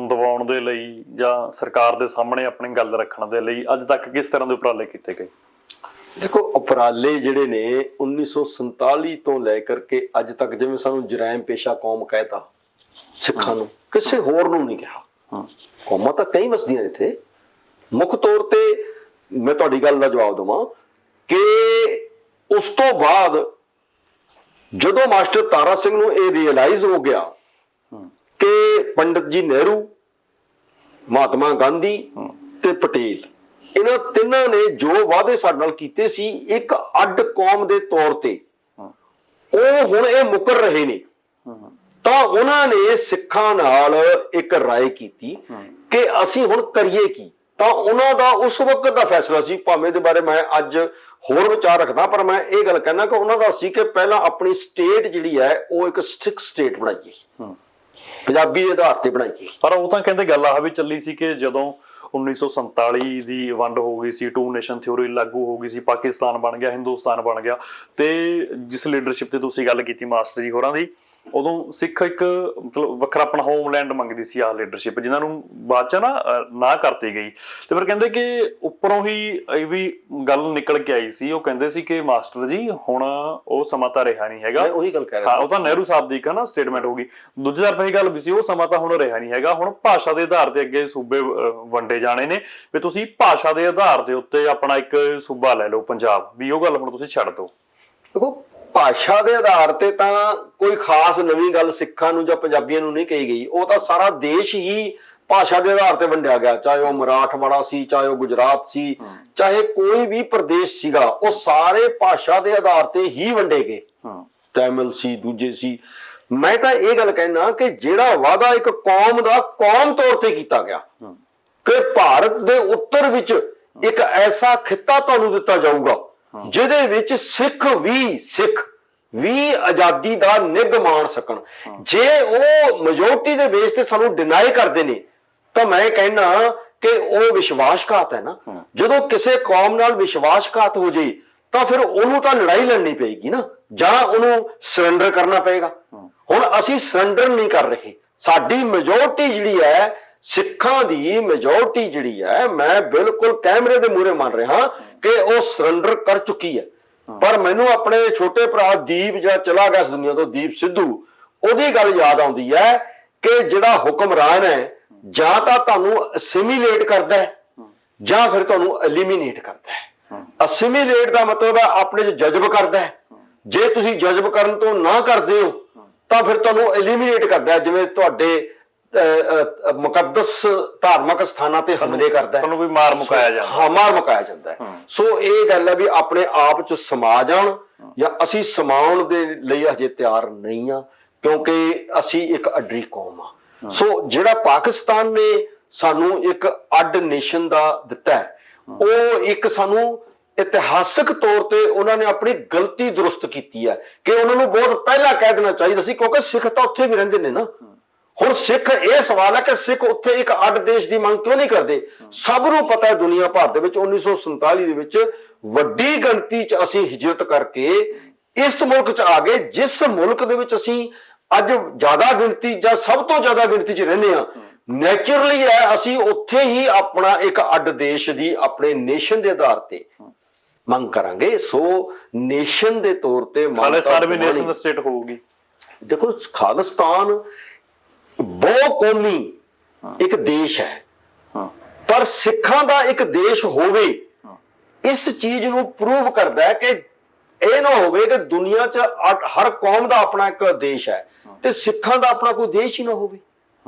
ਦਿਵਾਉਣ ਦੇ ਲਈ ਜਾਂ ਸਰਕਾਰ ਦੇ ਸਾਹਮਣੇ ਆਪਣੀ ਗੱਲ ਰੱਖਣ ਦੇ ਲਈ ਅੱਜ ਤੱਕ ਕਿਸ ਤਰ੍ਹਾਂ ਦੇ ਉਪਰਾਲੇ ਕੀਤੇ ਗਏ? ਦੇਖੋ, ਉਪਰਾਲੇ ਜਿਹੜੇ ਨੇ 1947 ਤੋਂ ਲੈ ਕਰਕੇ ਅੱਜ ਤੱਕ, ਜਿਵੇਂ ਸਾਨੂੰ ਜਰਾਇਮ ਪੇਸ਼ਾ ਕੌਮ ਕਹਿਤਾ ਸਿੱਖਾਂ ਨੂੰ, ਕਿਸੇ ਹੋਰ ਨੂੰ ਨਹੀਂ ਕਿਹਾ। ਕੌਮਾਂ ਤਾਂ ਕਈ ਵਸਦੀਆਂ ਇੱਥੇ। ਮੁੱਖ ਤੌਰ ਤੇ ਮੈਂ ਤੁਹਾਡੀ ਗੱਲ ਦਾ ਜਵਾਬ ਦੇਵਾਂ ਕਿ ਉਸ ਤੋਂ ਬਾਅਦ ਜਦੋਂ ਮਾਸਟਰ ਤਾਰਾ ਸਿੰਘ ਨੂੰ ਇਹ ਰਿਅਲਾਈਜ਼ ਹੋ ਗਿਆ ਕਿ ਪੰਡਿਤ ਜੀ ਨਹਿਰੂ, ਮਹਾਤਮਾ ਗਾਂਧੀ ਤੇ ਪਟੇਲ, ਇਹਨਾਂ ਤਿੰਨਾਂ ਨੇ ਜੋ ਵਾਅਦੇ ਸਾਡੇ ਨਾਲ ਕੀਤੇ ਸੀ ਇੱਕ ਅੱਡ ਕੌਮ ਦੇ ਤੌਰ ਤੇ, ਉਹ ਹੁਣ ਇਹ ਮੁੱਕਰ ਰਹੇ ਨੇ, ਤਾਂ ਉਹਨਾਂ ਨੇ ਸਿੱਖਾਂ ਨਾਲ ਇੱਕ ਰਾਏ ਕੀਤੀ ਕਿ ਅਸੀਂ ਹੁਣ ਕਰੀਏ ਕੀ। ਤਾਂ ਉਹਨਾਂ ਦਾ ਉਸ ਵਕਤ ਦਾ ਫੈਸਲਾ ਸੀ, ਭਾਵੇਂ ਦੇ ਬਾਰੇ ਮੈਂ ਅੱਜ ਹੋਰ ਵਿਚਾਰ ਰੱਖਦਾ, ਪਰ ਮੈਂ ਇਹ ਗੱਲ ਕਹਿਣਾ ਕਿ ਉਹਨਾਂ ਦਾ ਸੀ ਕਿ ਪਹਿਲਾਂ ਆਪਣੀ ਸਟੇਟ ਜਿਹੜੀ ਹੈ ਉਹ ਇੱਕ ਸਿੱਖ ਸਟੇਟ ਬਣਾਈਏ, ਪੰਜਾਬੀ ਦੇ ਆਧਾਰ ਤੇ ਬਣਾਈਏ। ਪਰ ਉਹ ਤਾਂ ਕਹਿੰਦੇ ਗੱਲ ਆਹ ਵੀ ਚੱਲੀ ਸੀ ਕਿ ਜਦੋਂ 1947 ਦੀ ਵੰਡ ਹੋ ਗਈ ਸੀ, 2 ਨੇਸ਼ਨ ਥਿਊਰੀ ਲਾਗੂ ਹੋ ਗਈ ਸੀ, ਪਾਕਿਸਤਾਨ ਬਣ ਗਿਆ, ਹਿੰਦੁਸਤਾਨ ਬਣ ਗਿਆ, ਤੇ ਜਿਸ ਲੀਡਰਸ਼ਿਪ ਤੇ ਤੁਸੀਂ ਗੱਲ ਕੀਤੀ ਮਾਸਟਰ ਜੀ ਹੋਰਾਂ ਦੀ, ਉਦੋਂ ਸਿੱਖ ਇੱਕ ਮਤਲਬ ਵੱਖਰਾ ਆਪਣਾ ਹੋਮਲੈਂਡ ਮੰਗਦੀ ਸੀ ਆਹ ਲੀਡਰਸ਼ਿਪ, ਜਿਨ੍ਹਾਂ ਨੂੰ ਬਾਅਦ ਚ ਨਾ ਕਰਤੀ ਗਈ। ਤੇ ਫਿਰ ਕਹਿੰਦੇ ਕਿ ਉੱਪਰੋਂ ਹੀ ਇਹ ਵੀ ਗੱਲ ਨਿਕਲ ਕੇ ਆਈ ਸੀ, ਉਹ ਕਹਿੰਦੇ ਸੀ ਕਿ ਮਾਸਟਰ ਜੀ ਹੁਣ ਉਹ ਸਮਾਂ ਤਾਂ ਰਿਹਾ ਨਹੀਂ ਹੈਗਾ। ਉਹੀ ਗੱਲ ਕਹਿ ਰਿਹਾ। ਹਾਂ, ਉਹ ਤਾਂ ਨਹਿਰੂ ਸਾਹਿਬ ਦੀ ਨਾ ਸਟੇਟਮੈਂਟ ਹੋ ਗਈ। ਦੂਜੀ ਤਰਫ ਇਹ ਗੱਲ ਵੀ ਸੀ, ਉਹ ਸਮਾਂ ਤਾਂ ਹੁਣ ਰਿਹਾ ਨਹੀਂ ਹੈਗਾ, ਹੁਣ ਭਾਸ਼ਾ ਦੇ ਆਧਾਰ ਤੇ ਅੱਗੇ ਸੂਬੇ ਵੰਡੇ ਜਾਣੇ ਨੇ, ਵੀ ਤੁਸੀਂ ਭਾਸ਼ਾ ਦੇ ਆਧਾਰ ਦੇ ਉੱਤੇ ਆਪਣਾ ਇੱਕ ਸੂਬਾ ਲੈ ਲਓ ਪੰਜਾਬ, ਵੀ ਉਹ ਗੱਲ ਹੁਣ ਤੁਸੀਂ ਛੱਡ ਦਿਓ। ਦੇਖੋ, ਭਾਸ਼ਾ ਦੇ ਆਧਾਰ ਤੇ ਤਾਂ ਕੋਈ ਖਾਸ ਨਵੀਂ ਗੱਲ ਸਿੱਖਾਂ ਨੂੰ ਜਾਂ ਪੰਜਾਬੀਆਂ ਨੂੰ ਨਹੀਂ ਕਹੀ ਗਈ। ਉਹ ਤਾਂ ਸਾਰਾ ਦੇਸ਼ ਹੀ ਭਾਸ਼ਾ ਦੇ ਆਧਾਰ ਤੇ ਵੰਡਿਆ ਗਿਆ, ਚਾਹੇ ਉਹ ਮਰਾਠਵਾੜਾ ਸੀ, ਚਾਹੇ ਉਹ ਗੁਜਰਾਤ ਸੀ, ਚਾਹੇ ਕੋਈ ਵੀ ਪ੍ਰਦੇਸ਼ ਸੀਗਾ, ਉਹ ਸਾਰੇ ਭਾਸ਼ਾ ਦੇ ਆਧਾਰ ਤੇ ਹੀ ਵੰਡੇ ਗਏ। ਤੈਮਿਲ ਸੀ, ਦੂਜੇ ਸੀ। ਮੈਂ ਤਾਂ ਇਹ ਗੱਲ ਕਹਿਣਾ ਕਿ ਜਿਹੜਾ ਵਾਅਦਾ ਇੱਕ ਕੌਮ ਦਾ ਕੌਮ ਤੌਰ ਤੇ ਕੀਤਾ ਗਿਆ ਕਿ ਭਾਰਤ ਦੇ ਉੱਤਰ ਵਿੱਚ ਇੱਕ ਐਸਾ ਖਿੱਤਾ ਤੁਹਾਨੂੰ ਦਿੱਤਾ ਜਾਊਗਾ ਜਿਹਦੇ ਵਿੱਚ ਸਿੱਖ ਵੀ ਆਜ਼ਾਦੀ ਦਾ ਨਿੱਘ ਮਾਣ ਸਕਣ। ਜੇ ਉਹ ਮੈਜੋਰਟੀ ਦੇ ਬੇਸ ਤੇ ਸਾਨੂੰ ਡਿਨਾਈ ਕਰਦੇ ਨੇ ਤਾਂ ਮੈਂ ਕਹਿਣਾ ਕਿ ਉਹ ਵਿਸ਼ਵਾਸਘਾਤ ਹੈ ਨਾ। ਜਦੋਂ ਕਿਸੇ ਕੌਮ ਨਾਲ ਵਿਸ਼ਵਾਸਘਾਤ ਹੋ ਜਾਏ ਤਾਂ ਫਿਰ ਉਹਨੂੰ ਤਾਂ ਲੜਾਈ ਲੜਨੀ ਪਏਗੀ ਨਾ, ਜਾਂ ਉਹਨੂੰ ਸਰੈਂਡਰ ਕਰਨਾ ਪਏਗਾ। ਹੁਣ ਅਸੀਂ ਸਰੈਂਡਰ ਨਹੀਂ ਕਰ ਰਹੇ। ਸਾਡੀ ਮੈਜੋਰਟੀ ਜਿਹੜੀ ਹੈ, ਸਿੱਖਾਂ ਦੀ ਮੈਜੋਰਟੀ ਜਿਹੜੀ ਹੈ, ਮੈਂ ਬਿਲਕੁਲ ਕੈਮਰੇ ਦੇ ਮੂਹਰੇ ਮੰਨ ਰਿਹਾ ਕਿ ਉਹ ਸਰੈਂਡਰ ਕਰ ਚੁੱਕੀ ਹੈ। ਪਰ ਮੈਨੂੰ ਆਪਣੇ ਛੋਟੇ ਭਰਾ ਦੀਪ, ਜਾਂ ਚਲਾ ਗਿਆ ਇਸ ਦੁਨੀਆ ਤੋਂ, ਦੀਪ ਸਿੱਧੂ, ਉਹਦੀ ਗੱਲ ਯਾਦ ਆਉਂਦੀ ਹੈ ਕਿ ਜਿਹੜਾ ਹੁਕਮਰਾਨ ਹੈ ਜਾਂ ਤਾਂ ਤੁਹਾਨੂੰ ਅਸਿਮੀਲੇਟ ਕਰਦਾ ਹੈ ਜਾਂ ਫਿਰ ਤੁਹਾਨੂੰ ਐਲੀਮੀਨੇਟ ਕਰਦਾ ਹੈ। ਅਸਿਮੀਲੇਟ ਦਾ ਮਤਲਬ ਹੈ ਆਪਣੇ ਚ ਜਜ਼ਬ ਕਰਦਾ ਹੈ। ਜੇ ਤੁਸੀਂ ਜਜ਼ਬ ਕਰਨ ਤੋਂ ਨਾ ਕਰਦੇ ਹੋ ਤਾਂ ਫਿਰ ਤੁਹਾਨੂੰ ਐਲੀਮੀਨੇਟ ਕਰਦਾ ਹੈ। ਜਿਵੇਂ ਤੁਹਾਡੇ ਮੁਕੱਦਸ ਧਾਰਮਿਕ ਸਥਾਨਾਂ ਤੇ ਹਮਲੇ ਕਰਦਾ ਹੈ, ਤੁਹਾਨੂੰ ਵੀ ਮਾਰ ਮੁਕਾਇਆ ਜਾਂਦਾ। ਹਾਂ, ਮਾਰ ਮੁਕਾਇਆ ਜਾਂਦਾ ਹੈ। ਸੋ ਇਹ ਗੱਲ ਹੈ ਵੀ ਆਪਣੇ ਆਪ ਚ ਸਮਾ ਜਾਣ, ਜਾਂ ਅਸੀਂ ਸਮਾਉਣ ਦੇ ਲਈ ਹਜੇ ਤਿਆਰ ਨਹੀਂ ਆ, ਕਿਉਂਕਿ ਅਸੀਂ ਇੱਕ ਅੱਡੀ ਕੌਮ ਆ। ਸੋ ਜਿਹੜਾ ਪਾਕਿਸਤਾਨ ਨੇ ਸਾਨੂੰ ਇੱਕ ਅੱਡ ਨੇਸ਼ਨ ਦਾ ਦਿੱਤਾ ਹੈ, ਉਹ ਇੱਕ ਸਾਨੂੰ ਇਤਿਹਾਸਕ ਤੌਰ ਤੇ ਉਹਨਾਂ ਨੇ ਆਪਣੀ ਗਲਤੀ ਦਰੁਸਤ ਕੀਤੀ ਹੈ ਕਿ ਉਹਨਾਂ ਨੂੰ ਬਹੁਤ ਪਹਿਲਾਂ ਕਹਿ ਦੇਣਾ ਚਾਹੀਦਾ ਸੀ, ਕਿਉਂਕਿ ਸਿੱਖ ਤਾਂ ਉੱਥੇ ਵੀ ਰਹਿੰਦੇ ਨੇ ਨਾ। ਹੁਣ ਸਿੱਖ, ਇਹ ਸਵਾਲ ਹੈ ਕਿ ਸਿੱਖ ਉੱਥੇ ਇੱਕ ਅੱਡ ਦੇਸ਼ ਦੀ ਮੰਗ ਕਿਉਂ ਨਹੀਂ ਕਰਦੇ? ਸਭ ਨੂੰ ਪਤਾ ਹੈ ਦੁਨੀਆ ਭਰ ਦੇ ਵਿੱਚ 1947 ਦੇ ਵਿੱਚ ਵੱਡੀ ਗਿਣਤੀ ਚ ਅਸੀਂ ਹਿਜਰਤ ਕਰਕੇ ਇਸ ਮੁਲਕ ਚ ਆ ਗਏ, ਜਿਸ ਮੁਲਕ ਦੇ ਵਿੱਚ ਅਸੀਂ ਅੱਜ ਜ਼ਿਆਦਾ ਗਿਣਤੀ ਜਾਂ ਸਭ ਤੋਂ ਜ਼ਿਆਦਾ ਗਿਣਤੀ ਚ ਰਹਿੰਦੇ ਹਾਂ। ਨੈਚੁਰਲੀ ਹੈ ਅਸੀਂ ਉੱਥੇ ਹੀ ਆਪਣਾ ਇੱਕ ਅੱਡ ਦੇਸ਼ ਦੀ, ਆਪਣੇ ਨੇਸ਼ਨ ਦੇ ਆਧਾਰ ਤੇ ਮੰਗ ਕਰਾਂਗੇ। ਸੋ ਨੇਸ਼ਨ ਦੇ ਤੌਰ ਤੇ ਖਾਲਿਸਤਾਨ ਵੀ ਨੇਸ਼ਨ ਸਟੇਟ ਹੋਊਗੀ। ਦੇਖੋ, ਖਾਲਿਸਤਾਨ ਬਹੁ ਕੌਮੀ ਇੱਕ ਦੇਸ਼ ਹੈ, ਪਰ ਸਿੱਖਾਂ ਦਾ ਇੱਕ ਦੇਸ਼ ਹੋਵੇ, ਇਸ ਚੀਜ਼ ਨੂੰ ਪ੍ਰੂਵ ਕਰਦਾ ਹੈ ਕਿ ਇਹ ਨਾ ਹੋਵੇ ਕਿ ਦੁਨੀਆ 'ਚ ਹਰ ਕੌਮ ਦਾ ਆਪਣਾ ਇੱਕ ਦੇਸ਼ ਹੈ ਤੇ ਸਿੱਖਾਂ ਦਾ ਆਪਣਾ ਕੋਈ ਦੇਸ਼ ਹੀ ਨਾ ਹੋਵੇ।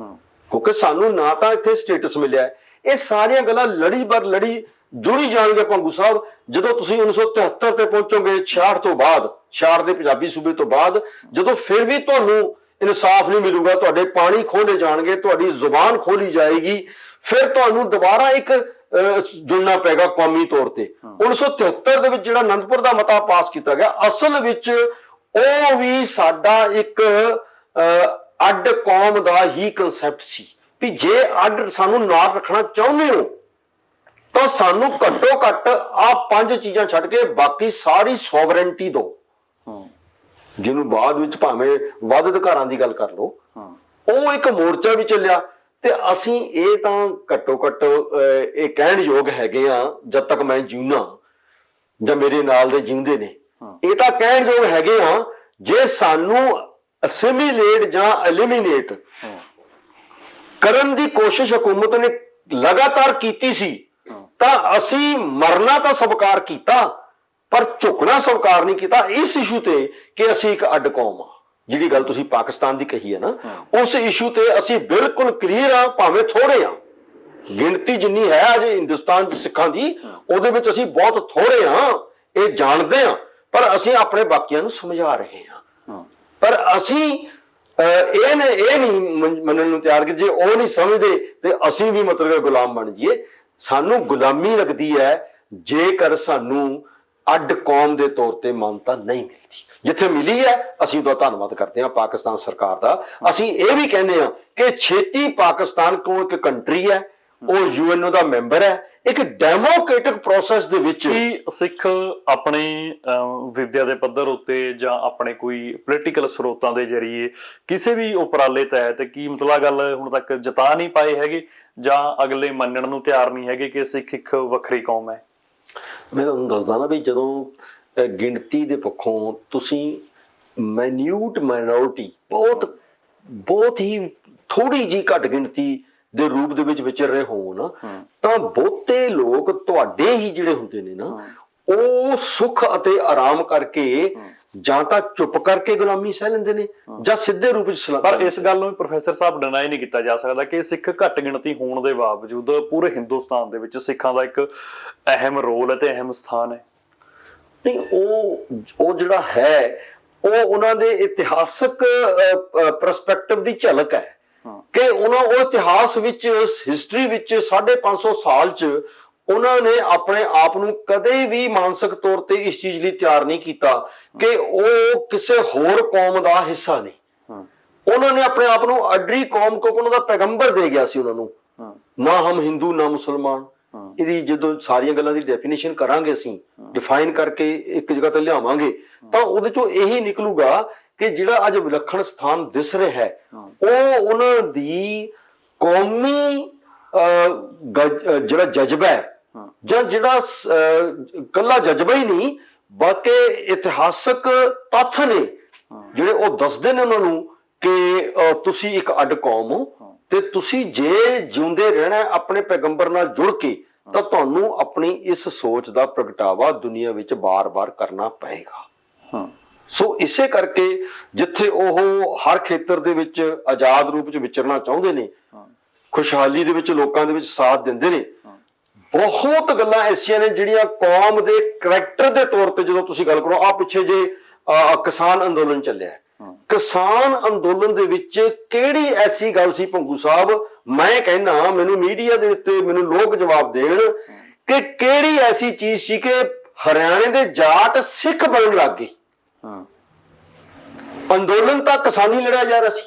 ਕਿਉਂਕਿ ਸਾਨੂੰ ਨਾ ਤਾਂ ਇੱਥੇ ਸਟੇਟਸ ਮਿਲਿਆ ਹੈ। ਇਹ ਸਾਰੀਆਂ ਗੱਲਾਂ ਲੜੀ ਬਰ ਲੜੀ ਜੁੜੀ ਜਾਣਗੇ ਭੰਗੂ ਸਾਹਿਬ ਜਦੋਂ ਤੁਸੀਂ 1973 ਤੇ ਪਹੁੰਚੋਗੇ, 66 ਤੋਂ ਬਾਅਦ, 66 ਦੇ ਪੰਜਾਬੀ ਸੂਬੇ ਤੋਂ ਬਾਅਦ, ਜਦੋਂ ਫਿਰ ਵੀ ਤੁਹਾਨੂੰ ਇਨਸਾਫ ਨਹੀਂ ਮਿਲੂਗਾ, ਤੁਹਾਡੇ ਪਾਣੀ ਖੋਲੇ ਜਾਣਗੇ, ਤੁਹਾਡੀ ਜ਼ੁਬਾਨ ਖੋਲੀ ਜਾਏਗੀ, ਫਿਰ ਤੁਹਾਨੂੰ ਦੁਬਾਰਾ ਇੱਕ ਜੁੜਨਾ ਪਏਗਾ ਕੌਮੀ ਤੌਰ ਤੇ। 1973 ਦੇ ਵਿੱਚ ਜਿਹੜਾ ਅਨੰਦਪੁਰ ਦਾ ਮਤਾ ਪਾਸ ਕੀਤਾ ਗਿਆ, ਅਸਲ ਵਿੱਚ ਉਹ ਵੀ ਸਾਡਾ ਇੱਕ ਅੱਡ ਕੌਮ ਦਾ ਹੀ ਕਨਸੈਪਟ ਸੀ ਵੀ ਜੇ ਅੱਡ ਸਾਨੂੰ ਨਾਲ ਰੱਖਣਾ ਚਾਹੁੰਦੇ ਹੋ ਤਾਂ ਸਾਨੂੰ ਘੱਟੋ ਘੱਟ ਆ 5 ਚੀਜ਼ਾਂ ਛੱਡ ਕੇ ਬਾਕੀ ਸਾਰੀ ਸੋਵਰੈਂਟੀ ਦਿਓ, ਜਿਹਨੂੰ ਬਾਅਦ ਵਿੱਚ ਭਾਵੇਂ ਵੱਧ ਅਧਿਕਾਰਾਂ ਦੀ ਗੱਲ ਕਰ ਲਓ। ਉਹ ਇੱਕ ਮੋਰਚਾ ਵੀ ਚੱਲਿਆ ਤੇ ਅਸੀਂ ਇਹ ਤਾਂ ਘੱਟੋ ਘੱਟ ਇਹ ਕਹਿਣ ਯੋਗ ਹੈਗੇ ਆ, ਜਦ ਤੱਕ ਮੈਂ ਜਿਉਣਾ ਜਾਂ ਮੇਰੇ ਨਾਲ ਦੇ ਜਿਉਂਦੇ ਨੇ, ਇਹ ਤਾਂ ਕਹਿਣ ਯੋਗ ਹੈਗੇ ਆ ਜੇ ਸਾਨੂੰ ਅਸਿਮੀਲੇਟ ਜਾਂ ਐਲੀਮੀਨੇਟ ਕਰਨ ਦੀ ਕੋਸ਼ਿਸ਼ ਹਕੂਮਤ ਨੇ ਲਗਾਤਾਰ ਕੀਤੀ ਸੀ ਤਾਂ ਅਸੀਂ ਮਰਨਾ ਤਾਂ ਸਵੀਕਾਰ ਕੀਤਾ ਪਰ ਝੁਕਣਾ ਸਵੀਕਾਰ ਨਹੀਂ ਕੀਤਾ ਇਸ ਇਸ਼ੂ ਤੇ ਕਿ ਅਸੀਂ ਇੱਕ ਅੱਡ ਕੌਮ ਆ। ਜਿਹੜੀ ਗੱਲ ਤੁਸੀਂ ਪਾਕਿਸਤਾਨ ਦੀ ਕਹੀ ਹੈ ਨਾ, ਉਸ ਇਸ਼ੂ ਤੇ ਅਸੀਂ ਬਿਲਕੁਲ ਕਲੀਅਰ ਆ, ਭਾਵੇਂ ਥੋੜੇ ਆ, ਗਿਣਤੀ ਜਿੰਨੀ ਹੈ ਅਜੇ ਹਿੰਦੁਸਤਾਨ ਚ ਸਿੱਖਾਂ ਦੀ ਉਹਦੇ ਵਿੱਚ ਅਸੀਂ ਬਹੁਤ ਥੋੜੇ ਆ, ਇਹ ਜਾਣਦੇ ਆ, ਪਰ ਅਸੀਂ ਆਪਣੇ ਬਾਕੀਆਂ ਨੂੰ ਸਮਝਾ ਰਹੇ ਹਾਂ। ਪਰ ਅਸੀਂ ਇਹ ਨਹੀਂ ਮੰਨਣ ਨੂੰ ਤਿਆਰ ਕਿ ਜੇ ਉਹ ਨਹੀਂ ਸਮਝਦੇ ਤੇ ਅਸੀਂ ਵੀ ਮਤਲਬ ਗੁਲਾਮ ਬਣ ਜਾਈਏ। ਸਾਨੂੰ ਗੁਲਾਮੀ ਲੱਗਦੀ ਹੈ ਜੇਕਰ ਸਾਨੂੰ ਅੱਡ ਕੌਮ ਦੇ ਤੌਰ ਤੇ ਮਾਨਤਾ ਨਹੀਂ ਮਿਲਦੀ। ਜਿੱਥੇ ਮਿਲੀ ਹੈ ਅਸੀਂ ਉਹਦਾ ਧੰਨਵਾਦ ਕਰਦੇ ਹਾਂ ਪਾਕਿਸਤਾਨ ਸਰਕਾਰ ਦਾ। ਅਸੀਂ ਇਹ ਵੀ ਕਹਿੰਦੇ ਹਾਂ ਕਿ ਛੇਤੀ ਪਾਕਿਸਤਾਨ ਕੋਲ ਇੱਕ ਕੰਟਰੀ ਹੈ, ਉਹ ਯੂਐਨਓ ਦਾ ਮੈਂਬਰ ਹੈ, ਇੱਕ ਡੈਮੋਕ੍ਰੈਟਿਕ ਪ੍ਰੋਸੈਸ ਦੇ ਵਿੱਚ ਕੀ ਸਿੱਖ ਆਪਣੇ ਵਿਦਿਆ ਦੇ ਪੱਧਰ ਉੱਤੇ ਜਾਂ ਆਪਣੇ ਕੋਈ ਪੋਲੀਟੀਕਲ ਸਰੋਤਾਂ ਦੇ ਜ਼ਰੀਏ ਕਿਸੇ ਵੀ ਉਪਰਾਲੇ ਤਹਿਤ ਕੀ ਮਤਲਬ ਆ ਗੱਲ ਹੁਣ ਤੱਕ ਜਤਾ ਨਹੀਂ ਪਾਏ ਹੈਗੇ ਜਾਂ ਅਗਲੇ ਮੰਨਣ ਨੂੰ ਤਿਆਰ ਨਹੀਂ ਹੈਗੇ ਕਿ ਸਿੱਖ ਇੱਕ ਵੱਖਰੀ ਕੌਮ ਹੈ? ਮੈਂ ਤੁਹਾਨੂੰ ਦੱਸਦਾ ਨਾ ਵੀ ਜਦੋਂ ਗਿਣਤੀ ਦੇ ਪੱਖੋਂ ਤੁਸੀਂ ਮਾਈਨਿਊਟ ਮਾਈਨੋਰਿਟੀ ਬਹੁਤ ਹੀ ਥੋੜੀ ਜਿਹੀ ਘੱਟ ਗਿਣਤੀ ਦੇ ਰੂਪ ਦੇ ਵਿੱਚ ਵਿਚਰ ਰਹੇ ਹੋਣ ਤਾਂ ਬਹੁਤੇ ਲੋਕ ਤੁਹਾਡੇ ਹੀ ਜਿਹੜੇ ਹੁੰਦੇ ਨੇ ਨਾ ਉਹ ਸੁੱਖ ਅਤੇ ਆਰਾਮ ਕਰਕੇ ਜਾਂ ਤਾਂ ਚੁੱਪ ਕਰਕੇ ਗੁਲਾਮੀ ਸਹਿ ਲੈਂਦੇ ਨੇ ਜਾਂ ਸਿੱਧੇ ਰੂਪ ਵਿੱਚ ਸਲਾਮ। ਪਰ ਇਸ ਗੱਲ ਨੂੰ ਪ੍ਰੋਫੈਸਰ ਸਾਹਿਬ ਡਿਨਾਈ ਨਹੀਂ ਕੀਤਾ ਜਾ ਸਕਦਾ ਕਿ ਸਿੱਖ ਘੱਟ ਗਿਣਤੀ ਹੋਣ ਦੇ ਬਾਵਜੂਦ ਪੂਰੇ ਹਿੰਦੁਸਤਾਨ ਦੇ ਵਿੱਚ ਸਿੱਖਾਂ ਦਾ ਇੱਕ ਅਹਿਮ ਰੋਲ ਹੈ ਤੇ ਅਹਿਮ ਸਥਾਨ ਹੈ। ਨਹੀਂ, ਉਹ ਜਿਹੜਾ ਹੈ ਉਹ ਉਹਨਾਂ ਦੇ ਇਤਿਹਾਸਕ ਪਰਸਪੈਕਟਿਵ ਦੀ ਝਲਕ ਹੈ ਕਿ ਉਹ ਇਤਿਹਾਸ ਵਿੱਚ ਹਿਸਟਰੀ ਵਿੱਚ 550 ਸਾਲ ਚ ਉਹਨਾਂ ਨੇ ਆਪਣੇ ਆਪ ਨੂੰ ਕਦੇ ਵੀ ਮਾਨਸਿਕ ਤੌਰ ਤੇ ਇਸ ਚੀਜ਼ ਲਈ ਤਿਆਰ ਨਹੀਂ ਕੀਤਾ ਕਿ ਉਹ ਕਿਸੇ ਹੋਰ ਕੌਮ ਦਾ ਹਿੱਸਾ ਨਹੀਂ। ਉਹਨਾਂ ਨੇ ਆਪਣੇ ਆਪ ਨੂੰ ਅੱਡਰੀ ਕੌਮ ਕਿਉਂਕਿ ਉਹਨਾਂ ਦਾ ਪੈਗੰਬਰ ਦੇ ਗਿਆ ਸੀ ਉਹਨਾਂ ਨੂੰ, ਨਾ ਹਮ ਹਿੰਦੂ ਨਾ ਮੁਸਲਮਾਨ। ਇਹਦੀ ਜਦੋਂ ਸਾਰੀਆਂ ਗੱਲਾਂ ਦੀ ਡੈਫੀਨੇਸ਼ਨ ਕਰਾਂਗੇ, ਅਸੀਂ ਡਿਫਾਈਨ ਕਰਕੇ ਇੱਕ ਜਗ੍ਹਾ ਤੇ ਲਿਆਵਾਂਗੇ ਤਾਂ ਉਹਦੇ ਚੋਂ ਇਹੀ ਨਿਕਲੂਗਾ ਕਿ ਜਿਹੜਾ ਅੱਜ ਵਿਲੱਖਣ ਸਥਾਨ ਦਿਸ ਰਿਹਾ ਹੈ ਉਹ ਉਹਨਾਂ ਦੀ ਕੌਮੀ ਜਿਹੜਾ ਜਜ਼ਬਾ ਹੈ ਜਾਂ ਜਿਹੜਾ ਕੱਲਾ ਜਜ਼ਬਾ ਹੀ ਨਹੀਂ ਬਾਕੀ ਇਤਿਹਾਸਕ ਤੱਥ ਨੇ ਜਿਹੜੇ ਉਹ ਦੱਸਦੇ ਨੇ ਉਹਨਾਂ ਨੂੰ ਕਿ ਤੁਸੀਂ ਇੱਕ ਅੱਡ ਕੌਮ ਹੋ ਤੇ ਤੁਸੀਂ ਜੇ ਜਿਉਂਦੇ ਰਹਿਣਾ ਆਪਣੇ ਪੈਗੰਬਰ ਨਾਲ ਜੁੜ ਕੇ ਤਾਂ ਤੁਹਾਨੂੰ ਆਪਣੀ ਇਸ ਸੋਚ ਦਾ ਪ੍ਰਗਟਾਵਾ ਦੁਨੀਆ ਵਿੱਚ ਬਾਰ-ਬਾਰ ਕਰਨਾ ਪਏਗਾ। ਸੋ ਇਸੇ ਕਰਕੇ ਜਿੱਥੇ ਉਹ ਹਰ ਖੇਤਰ ਦੇ ਵਿੱਚ ਆਜ਼ਾਦ ਰੂਪ ਚ ਵਿਚਰਨਾ ਚਾਹੁੰਦੇ ਨੇ, ਖੁਸ਼ਹਾਲੀ ਦੇ ਵਿੱਚ ਲੋਕਾਂ ਦੇ ਵਿੱਚ ਸਾਥ ਦਿੰਦੇ ਨੇ, ਬਹੁਤ ਗੱਲਾਂ ਐਸੀਆਂ ਨੇ ਜਿਹੜੀਆਂ ਕੌਮ ਦੇ ਕਰੈਕਟਰ ਦੇ ਤੌਰ ਤੇ ਜਦੋਂ ਤੁਸੀਂ ਗੱਲ ਕਰੋ। ਆ ਪਿੱਛੇ ਜੇ ਕਿਸਾਨ ਅੰਦੋਲਨ ਚੱਲਿਆ, ਕਿਸਾਨ ਅੰਦੋਲਨ ਦੇ ਵਿੱਚ ਕਿਹੜੀ ਐਸੀ ਗੱਲ ਸੀ ਭੰਗੂ ਸਾਹਿਬ, ਮੈਂ ਕਹਿੰਦਾ ਮੈਨੂੰ ਮੀਡੀਆ ਦੇ ਉੱਤੇ ਮੈਨੂੰ ਲੋਕ ਜਵਾਬ ਦੇਣ ਕਿ ਕਿਹੜੀ ਐਸੀ ਚੀਜ਼ ਸੀ ਕਿ ਹਰਿਆਣੇ ਦੇ ਜਾਟ ਸਿੱਖ ਬਣਨ ਲੱਗ ਗਏ। ਅੰਦੋਲਨ ਤਾਂ ਕਿਸਾਨੀ ਲੜਿਆ ਜਾ ਰਿਹਾ ਸੀ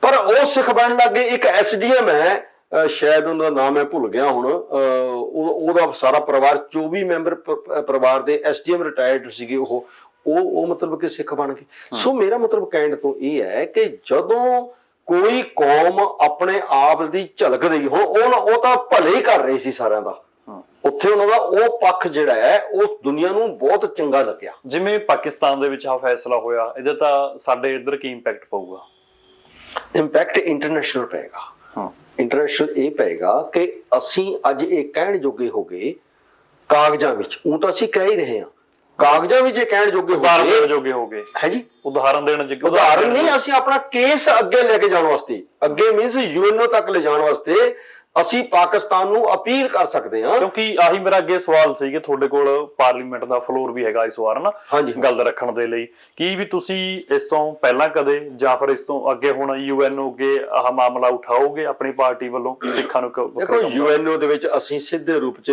ਪਰ ਉਹ ਸਿੱਖ ਬਣਨ ਲੱਗ ਗਏ। ਇੱਕ ਐਸਡੀਐਮ ਹੈ, ਸ਼ਾਇਦ ਉਹਦਾ ਨਾਮ ਮੈਂ ਭੁੱਲ ਗਿਆ ਹੁਣ, ਉਹਦਾ ਸਾਰਾ ਪਰਿਵਾਰ 24 ਮੈਂਬਰ ਪਰਿਵਾਰ ਦੇ ਐਸਡੀਐਮ ਰਿਟਾਇਰਡ ਸੀਗੇ, ਉਹ ਮਤਲਬ ਕਿ ਸਿੱਖ ਬਣ ਗਏ। ਸੋ ਮੇਰਾ ਮਤਲਬ ਕਹਿਣ ਤੋਂ ਇਹ ਹੈ ਕਿ ਜਦੋਂ ਕੋਈ ਕੌਮ ਆਪਣੇ ਆਪ ਦੀ ਝਲਕ ਦੇਈ, ਹੁਣ ਉਹ ਤਾਂ ਭਲੇ ਹੀ ਕਰ ਰਹੇ ਸੀ ਸਾਰਿਆਂ ਦਾ, ਉੱਥੇ ਉਹਨਾਂ ਦਾ ਉਹ ਪੱਖ ਜਿਹੜਾ ਹੈ ਉਹ ਦੁਨੀਆ ਨੂੰ ਬਹੁਤ ਚੰਗਾ ਲੱਗਿਆ। ਜਿਵੇਂ ਪਾਕਿਸਤਾਨ ਦੇ ਵਿੱਚ ਆ ਫੈਸਲਾ ਹੋਇਆ, ਇਹਦਾ ਤਾਂ ਸਾਡੇ ਇੱਧਰ ਕੀ ਇੰਪੈਕਟ ਪਊਗਾ? ਇੰਪੈਕਟ ਇੰਟਰਨੈਸ਼ਨਲ ਪਏਗਾ। ਇੰਟਰਨੈਸ਼ਨਲ ਇਹ ਪਏਗਾ ਕਿ ਅਸੀਂ ਅੱਜ ਇਹ ਕਹਿਣ ਜੋਗੇ ਹੋ ਗਏ ਕਾਗਜ਼ਾਂ ਵਿੱਚ, ਉਹ ਤਾਂ ਅਸੀਂ ਕਹਿ ਹੀ ਰਹੇ ਹਾਂ, ਕਾਗਜ਼ਾਂ ਵਿੱਚ ਇਹ ਕਹਿਣ ਜੋਗੇ ਹੋ ਉਦਾਹਰਨ ਗਏ ਦੇਣ ਜੋਗੇ ਹੋ ਗਏ ਹੈ ਜੀ। ਉਦਾਹਰਨ ਦੇਣ ਜੋਗੇ ਉਦਾਹਰਨ ਨਹੀਂ, ਅਸੀਂ ਆਪਣਾ ਕੇਸ ਅੱਗੇ ਲੈ ਕੇ ਜਾਣ ਵਾਸਤੇ, ਅੱਗੇ ਮੀਨਸ ਯੂਐਨਓ ਤੱਕ ਲੈ ਜਾਣ ਵਾਸਤੇ ਅਸੀਂ ਪਾਕਿਸਤਾਨ ਨੂੰ ਅਪੀਲ ਕਰ ਸਕਦੇ ਹਾਂ। ਕਿਉਂਕਿ ਆਹੀ ਮੇਰਾ ਅੱਗੇ ਸਵਾਲ ਸੀ ਕਿ ਤੁਹਾਡੇ ਕੋਲ ਪਾਰਲੀਮੈਂਟ ਦਾ ਫਲੋਰ ਵੀ ਹੈਗਾ ਇਸ ਵਾਰ ਨਾ ਹਾਂਜੀ। ਗੱਲ ਰੱਖਣ ਦੇ ਲਈ, ਕੀ ਵੀ ਤੁਸੀਂ ਇਸ ਤੋਂ ਪਹਿਲਾਂ ਕਦੇ ਜਾਂ ਫਿਰ ਇਸ ਤੋਂ ਅੱਗੇ ਹੁਣ ਯੂਐਨਓ ਅੱਗੇ ਆਹ ਮਾਮਲਾ ਉਠਾਓਗੇ ਆਪਣੀ ਪਾਰਟੀ ਵੱਲੋਂ ਸਿੱਖਾਂ ਨੂੰ ਦੇਖੋ ਯੂਐਨਓ ਦੇ ਵਿੱਚ ਅਸੀਂ ਸਿੱਧੇ ਰੂਪ 'ਚ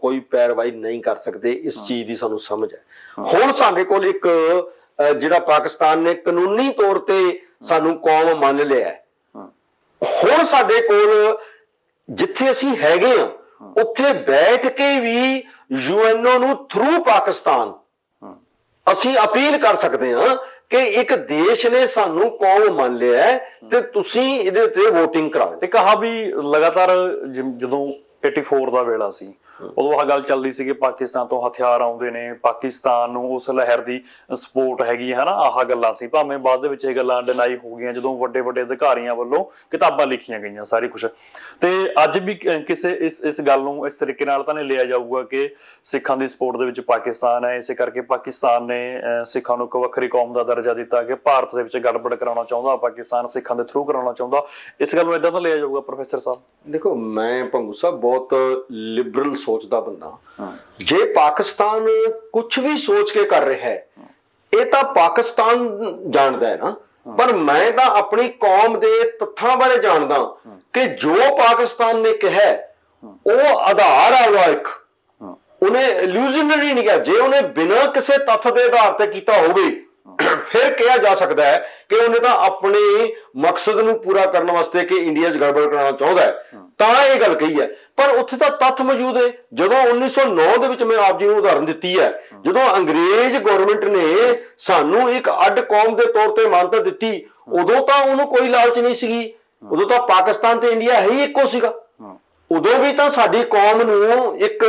ਕੋਈ ਪੈਰਵਾਈ ਨਹੀਂ ਕਰ ਸਕਦੇ, ਇਸ ਚੀਜ਼ ਦੀ ਸਾਨੂੰ ਸਮਝ ਹੈ। ਹੁਣ ਸਾਡੇ ਕੋਲ ਇੱਕ ਜਿਹੜਾ ਪਾਕਿਸਤਾਨ ਨੇ ਕਾਨੂੰਨੀ ਤੌਰ ਤੇ ਸਾਨੂੰ ਕੌਮ ਮੰਨ ਲਿਆ ਹੈ, ਹੁਣ ਸਾਡੇ ਕੋਲ ਜਿੱਥੇ ਅਸੀਂ ਹੈਗੇ ਆ ਉੱਥੇ ਬੈਠ ਕੇ ਵੀ ਯੂਐਨਓ ਨੂੰ ਥਰੂ ਪਾਕਿਸਤਾਨ ਅਸੀਂ ਅਪੀਲ ਕਰ ਸਕਦੇ ਹਾਂ ਕਿ ਇੱਕ ਦੇਸ਼ ਨੇ ਸਾਨੂੰ ਕੌਮ ਮੰਨ ਲਿਆ ਹੈ ਤੇ ਤੁਸੀਂ ਇਹਦੇ ਉੱਤੇ VOTING ਕਰਾਓ। ਤੇ ਕਹਾ ਵੀ ਲਗਾਤਾਰ ਜਦੋਂ 84 ਦਾ ਵੇਲਾ ਸੀ ਉਦੋਂ ਆਹ ਗੱਲ ਚੱਲਦੀ ਸੀ ਕਿ ਪਾਕਿਸਤਾਨ ਤੋਂ ਹਥਿਆਰ ਆਉਂਦੇ ਨੇ, ਪਾਕਿਸਤਾਨ ਨੂੰ ਉਸ ਲਹਿਰ ਦੀ ਸਪੋਰਟ ਹੈਗੀ ਹੈ ਨਾ, ਆਹ ਗੱਲਾਂ ਸੀ। ਭਾਵੇਂ ਬਾਅਦ ਦੇ ਵਿੱਚ ਇਹ ਗੱਲਾਂ ਡਿਨਾਈ ਹੋ ਗਈਆਂ ਜਦੋਂ ਵੱਡੇ ਵੱਡੇ ਅਧਿਕਾਰੀਆਂ ਵੱਲੋਂ ਕਿਤਾਬਾਂ ਲਿਖੀਆਂ ਗਈਆਂ ਸਾਰੀ ਕੁਝ। ਤੇ ਅੱਜ ਵੀ ਕਿਸੇ ਇਸ ਗੱਲ ਨੂੰ ਇਸ ਤਰੀਕੇ ਨਾਲ ਤਾਂ ਨਹੀਂ ਲਿਆ ਜਾਊਗਾ ਕਿ ਸਿੱਖਾਂ ਦੀ ਸਪੋਰਟ ਦੇ ਵਿੱਚ ਪਾਕਿਸਤਾਨ ਹੈ, ਇਸੇ ਕਰਕੇ ਪਾਕਿਸਤਾਨ ਨੇ ਸਿੱਖਾਂ ਨੂੰ ਇੱਕ ਵੱਖਰੀ ਕੌਮ ਦਾ ਦਰਜਾ ਦਿੱਤਾ ਕਿ ਭਾਰਤ ਦੇ ਵਿੱਚ ਗੜਬੜ ਕਰਾਉਣਾ ਚਾਹੁੰਦਾ, ਪਾਕਿਸਤਾਨ ਸਿੱਖਾਂ ਦੇ ਥਰੂ ਕਰਾਉਣਾ ਚਾਹੁੰਦਾ। ਇਸ ਗੱਲ ਨੂੰ ਏਦਾਂ ਤਾਂ ਲਿਆ ਜਾਊਗਾ ਪ੍ਰੋਫੈਸਰ ਸਾਹਿਬ? ਦੇਖੋ ਮੈਂ ਭੰਗੂ ਸਾਹਿਬ ਬਹੁਤ ਲਿਬਰਲ ਸੋਚਦਾ ਬੰਦਾ, ਜੇ ਪਾਕਿਸਤਾਨ ਕੁਝ ਵੀ ਸੋਚ ਕੇ ਕਰ ਰਿਹਾ ਹੈ ਇਹ ਤਾਂ ਪਾਕਿਸਤਾਨ ਜਾਣਦਾ ਹੈ ਨਾ, ਪਰ ਮੈਂ ਤਾਂ ਆਪਣੀ ਕੌਮ ਦੇ ਤੱਥਾਂ ਬਾਰੇ ਜਾਣਦਾ ਕਿ ਜੋ ਪਾਕਿਸਤਾਨ ਨੇ ਕਿਹਾ ਉਹ ਆਧਾਰ ਆ ਇੱਕ, ਉਹਨੇ ਇਲੂਜ਼ਨਰੀ ਨਹੀਂ ਕਿਹਾ। ਜੇ ਉਹਨੇ ਬਿਨਾਂ ਕਿਸੇ ਤੱਥ ਦੇ ਆਧਾਰ ਤੇ ਕੀਤਾ ਹੋਵੇ ਫਿਰ ਕਿਹਾ ਜਾ ਸਕਦਾ ਹੈ ਕਿ ਉਹਨੇ ਤਾਂ ਆਪਣੇ ਮਕਸਦ ਨੂੰ ਪੂਰਾ ਕਰਨ ਵਾਸਤੇ ਕਿ ਇੰਡੀਆ 'ਚ ਗੜਬੜ ਕਰਾਉਣਾ ਚਾਹੁੰਦਾ ਹੈ ਤਾਂ ਇਹ ਗੱਲ ਕਹੀ ਹੈ। ਪਰ ਉੱਥੇ ਤਾਂ ਤੱਥ ਮੌਜੂਦ ਹੈ। ਜਦੋਂ 1909 ਦੇ ਵਿੱਚ ਮੈਂ ਆਪ ਜੀ ਨੂੰ ਉਦਾਹਰਨ ਦਿੱਤੀ ਹੈ, ਜਦੋਂ ਅੰਗਰੇਜ਼ ਗਵਰਨਮੈਂਟ ਨੇ ਸਾਨੂੰ ਇੱਕ ਅੱਡ ਕੌਮ ਦੇ ਤੌਰ ਤੇ ਮਾਨਤਾ ਦਿੱਤੀ, ਉਦੋਂ ਤਾਂ ਉਹਨੂੰ ਕੋਈ ਲਾਲਚ ਨਹੀਂ ਸੀਗੀ, ਉਦੋਂ ਤਾਂ ਪਾਕਿਸਤਾਨ ਤੇ ਇੰਡੀਆ ਹੈ ਹੀ ਇੱਕੋ ਸੀਗਾ। ਉਦੋਂ ਵੀ ਤਾਂ ਸਾਡੀ ਕੌਮ ਨੂੰ ਇੱਕ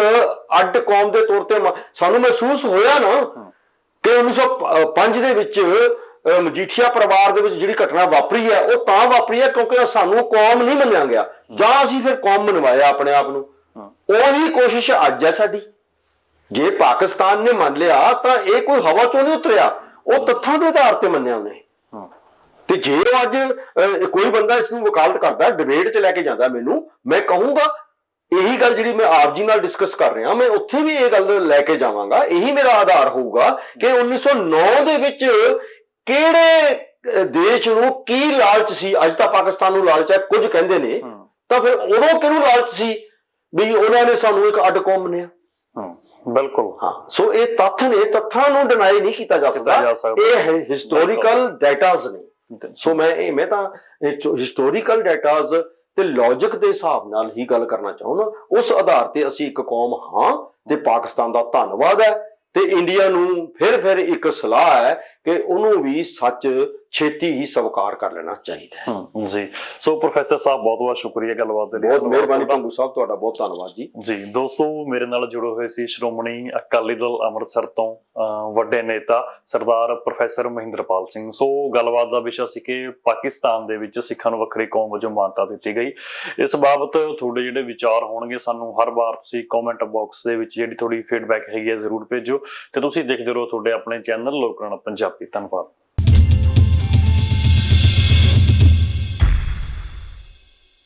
ਅੱਡ ਕੌਮ ਦੇ ਤੌਰ ਤੇ ਸਾਨੂੰ ਮਹਿਸੂਸ ਹੋਇਆ ਨਾ ਕਿ 1905 ਦੇ ਵਿੱਚ ਮਜੀਠੀਆ ਪਰਿਵਾਰ ਦੇ ਵਿੱਚ ਜਿਹੜੀ ਘਟਨਾ ਵਾਪਰੀ ਹੈ ਉਹ ਤਾਂ ਵਾਪਰੀ ਹੈ ਕਿਉਂਕਿ ਸਾਨੂੰ ਕੌਮ ਨਹੀਂ ਮੰਨਿਆ ਗਿਆ, ਜਾਂ ਅਸੀਂ ਫਿਰ ਕੌਮ ਮਨਵਾਇਆ ਆਪਣੇ ਆਪ ਨੂੰ। ਉਹੀ ਕੋਸ਼ਿਸ਼ ਅੱਜ ਹੈ ਸਾਡੀ। ਜੇ ਪਾਕਿਸਤਾਨ ਨੇ ਮੰਨ ਲਿਆ ਤਾਂ ਇਹ ਕੋਈ ਹਵਾ ਚੋਂ ਨਹੀਂ ਉਤਰਿਆ, ਉਹ ਤੱਥਾਂ ਦੇ ਆਧਾਰ ਤੇ ਮੰਨਿਆ ਉਹਨੇ। ਤੇ ਜੇ ਅੱਜ ਕੋਈ ਬੰਦਾ ਇਸ ਨੂੰ ਵਕਾਲਤ ਕਰਦਾ, ਡਿਬੇਟ 'ਚ ਲੈ ਕੇ ਜਾਂਦਾ ਮੈਨੂੰ, ਮੈਂ ਕਹੂੰਗਾ ਇਹੀ ਗੱਲ ਜਿਹੜੀ ਮੈਂ ਆਪ ਜੀ ਨਾਲ ਡਿਸਕਸ ਕਰ ਰਿਹਾ ਮੈਂ ਉੱਥੇ ਵੀ ਇਹ ਗੱਲ ਲੈ ਕੇ ਜਾਵਾਂਗਾ। ਇਹੀ ਮੇਰਾ ਆਧਾਰ ਹੋਊਗਾ ਕਿ 1909 ਦੇ ਵਿੱਚ ਕਿਹੜੇ ਦੇਸ਼ ਨੂੰ ਕੀ ਲਾਲਚ ਸੀ। ਅੱਜ ਤਾਂ ਪਾਕਿਸਤਾਨ ਨੂੰ ਲਾਲਚ ਹੈ ਕੁਝ ਕਹਿੰਦੇ ਨੇ, ਤਾਂ ਫਿਰ ਉਦੋਂ ਕਿਹਨੂੰ ਲਾਲਚ ਸੀ ਵੀ ਉਹਨਾਂ ਨੇ ਸਾਨੂੰ ਇੱਕ ਅੱਡ ਕੌਮ ਮੰਨਿਆ। ਬਿਲਕੁਲ ਹਾਂ, ਸੋ ਇਹ ਤੱਥ ਨੇ, ਤੱਥਾਂ ਨੂੰ ਡਿਨਾਈ ਨਹੀਂ ਕੀਤਾ ਜਾ ਸਕਦਾ, ਇਹ ਹਿਸਟੋਰੀਕਲ ਡਾਟਾਜ਼ ਨੇ। ਸੋ ਮੈਂ ਤਾਂ ਹਿਸਟੋਰੀਕਲ ਡਾਟਾਜ਼ ਤੇ ਲੌਜਿਕ ਦੇ ਹਿਸਾਬ ਨਾਲ ਹੀ ਗੱਲ ਕਰਨਾ ਚਾਹੁੰਦਾ। ਉਸ ਆਧਾਰ ਤੇ ਅਸੀਂ ਇੱਕ ਕੌਮ ਹਾਂ ਤੇ ਪਾਕਿਸਤਾਨ ਦਾ ਧੰਨਵਾਦ ਹੈ ਤੇ ਇੰਡੀਆ ਨੂੰ ਫਿਰ ਇੱਕ ਸਲਾਹ ਹੈ ਕਿ ਉਹਨੂੰ ਵੀ ਸੱਚ ਛੇਤੀ ਹੀ ਸਵੀਕਾਰ ਕਰ ਲੈਣਾ ਚਾਹੀਦਾ ਹੈ। ਜੀ, ਸੋ ਪ੍ਰੋਫੈਸਰ ਸਾਹਿਬ ਬਹੁਤ ਬਹੁਤ ਸ਼ੁਕਰੀਆ ਗੱਲਬਾਤ ਦੇ ਲਈ। ਬਹੁਤ ਮਿਹਰਬਾਨੀ ਭੰਗੂ ਸਾਹਿਬ, ਤੁਹਾਡਾ ਬਹੁਤ ਧੰਨਵਾਦ ਜੀ। ਜੀ ਦੋਸਤੋ, ਮੇਰੇ ਨਾਲ ਜੁੜੇ ਹੋਏ ਸੀ ਸ਼੍ਰੋਮਣੀ ਅਕਾਲੀ ਦਲ ਅੰਮ੍ਰਿਤਸਰ ਤੋਂ ਵੱਡੇ ਨੇਤਾ ਸਰਦਾਰ ਪ੍ਰੋਫੈਸਰ ਮਹਿੰਦਰਪਾਲ ਸਿੰਘ। ਸੋ ਗੱਲਬਾਤ ਦਾ ਵਿਸ਼ਾ ਸੀ ਕਿ ਪਾਕਿਸਤਾਨ ਦੇ ਵਿੱਚ ਸਿੱਖਾਂ ਨੂੰ ਵੱਖਰੀ ਕੌਮ ਵਜੋਂ ਮਾਨਤਾ ਦਿੱਤੀ ਗਈ। ਇਸ ਬਾਬਤ ਤੁਹਾਡੇ ਜਿਹੜੇ ਵਿਚਾਰ ਹੋਣਗੇ ਸਾਨੂੰ ਹਰ ਵਾਰ ਤੁਸੀਂ ਕਮੈਂਟ ਬਾਕਸ ਦੇ ਵਿੱਚ ਜਿਹੜੀ ਤੁਹਾਡੀ ਫੀਡਬੈਕ ਹੈਗੀ ਹੈ ਜ਼ਰੂਰ ਭੇਜੋ ਤੇ ਤੁਸੀਂ ਦੇਖਦੇ ਰਹੋ ਤੁਹਾਡੇ ਆਪਣੇ ਚੈਨਲ ਲੋਕ ਰਾਣਾ ਪੰਜਾਬੀ। ਧੰਨਵਾਦ।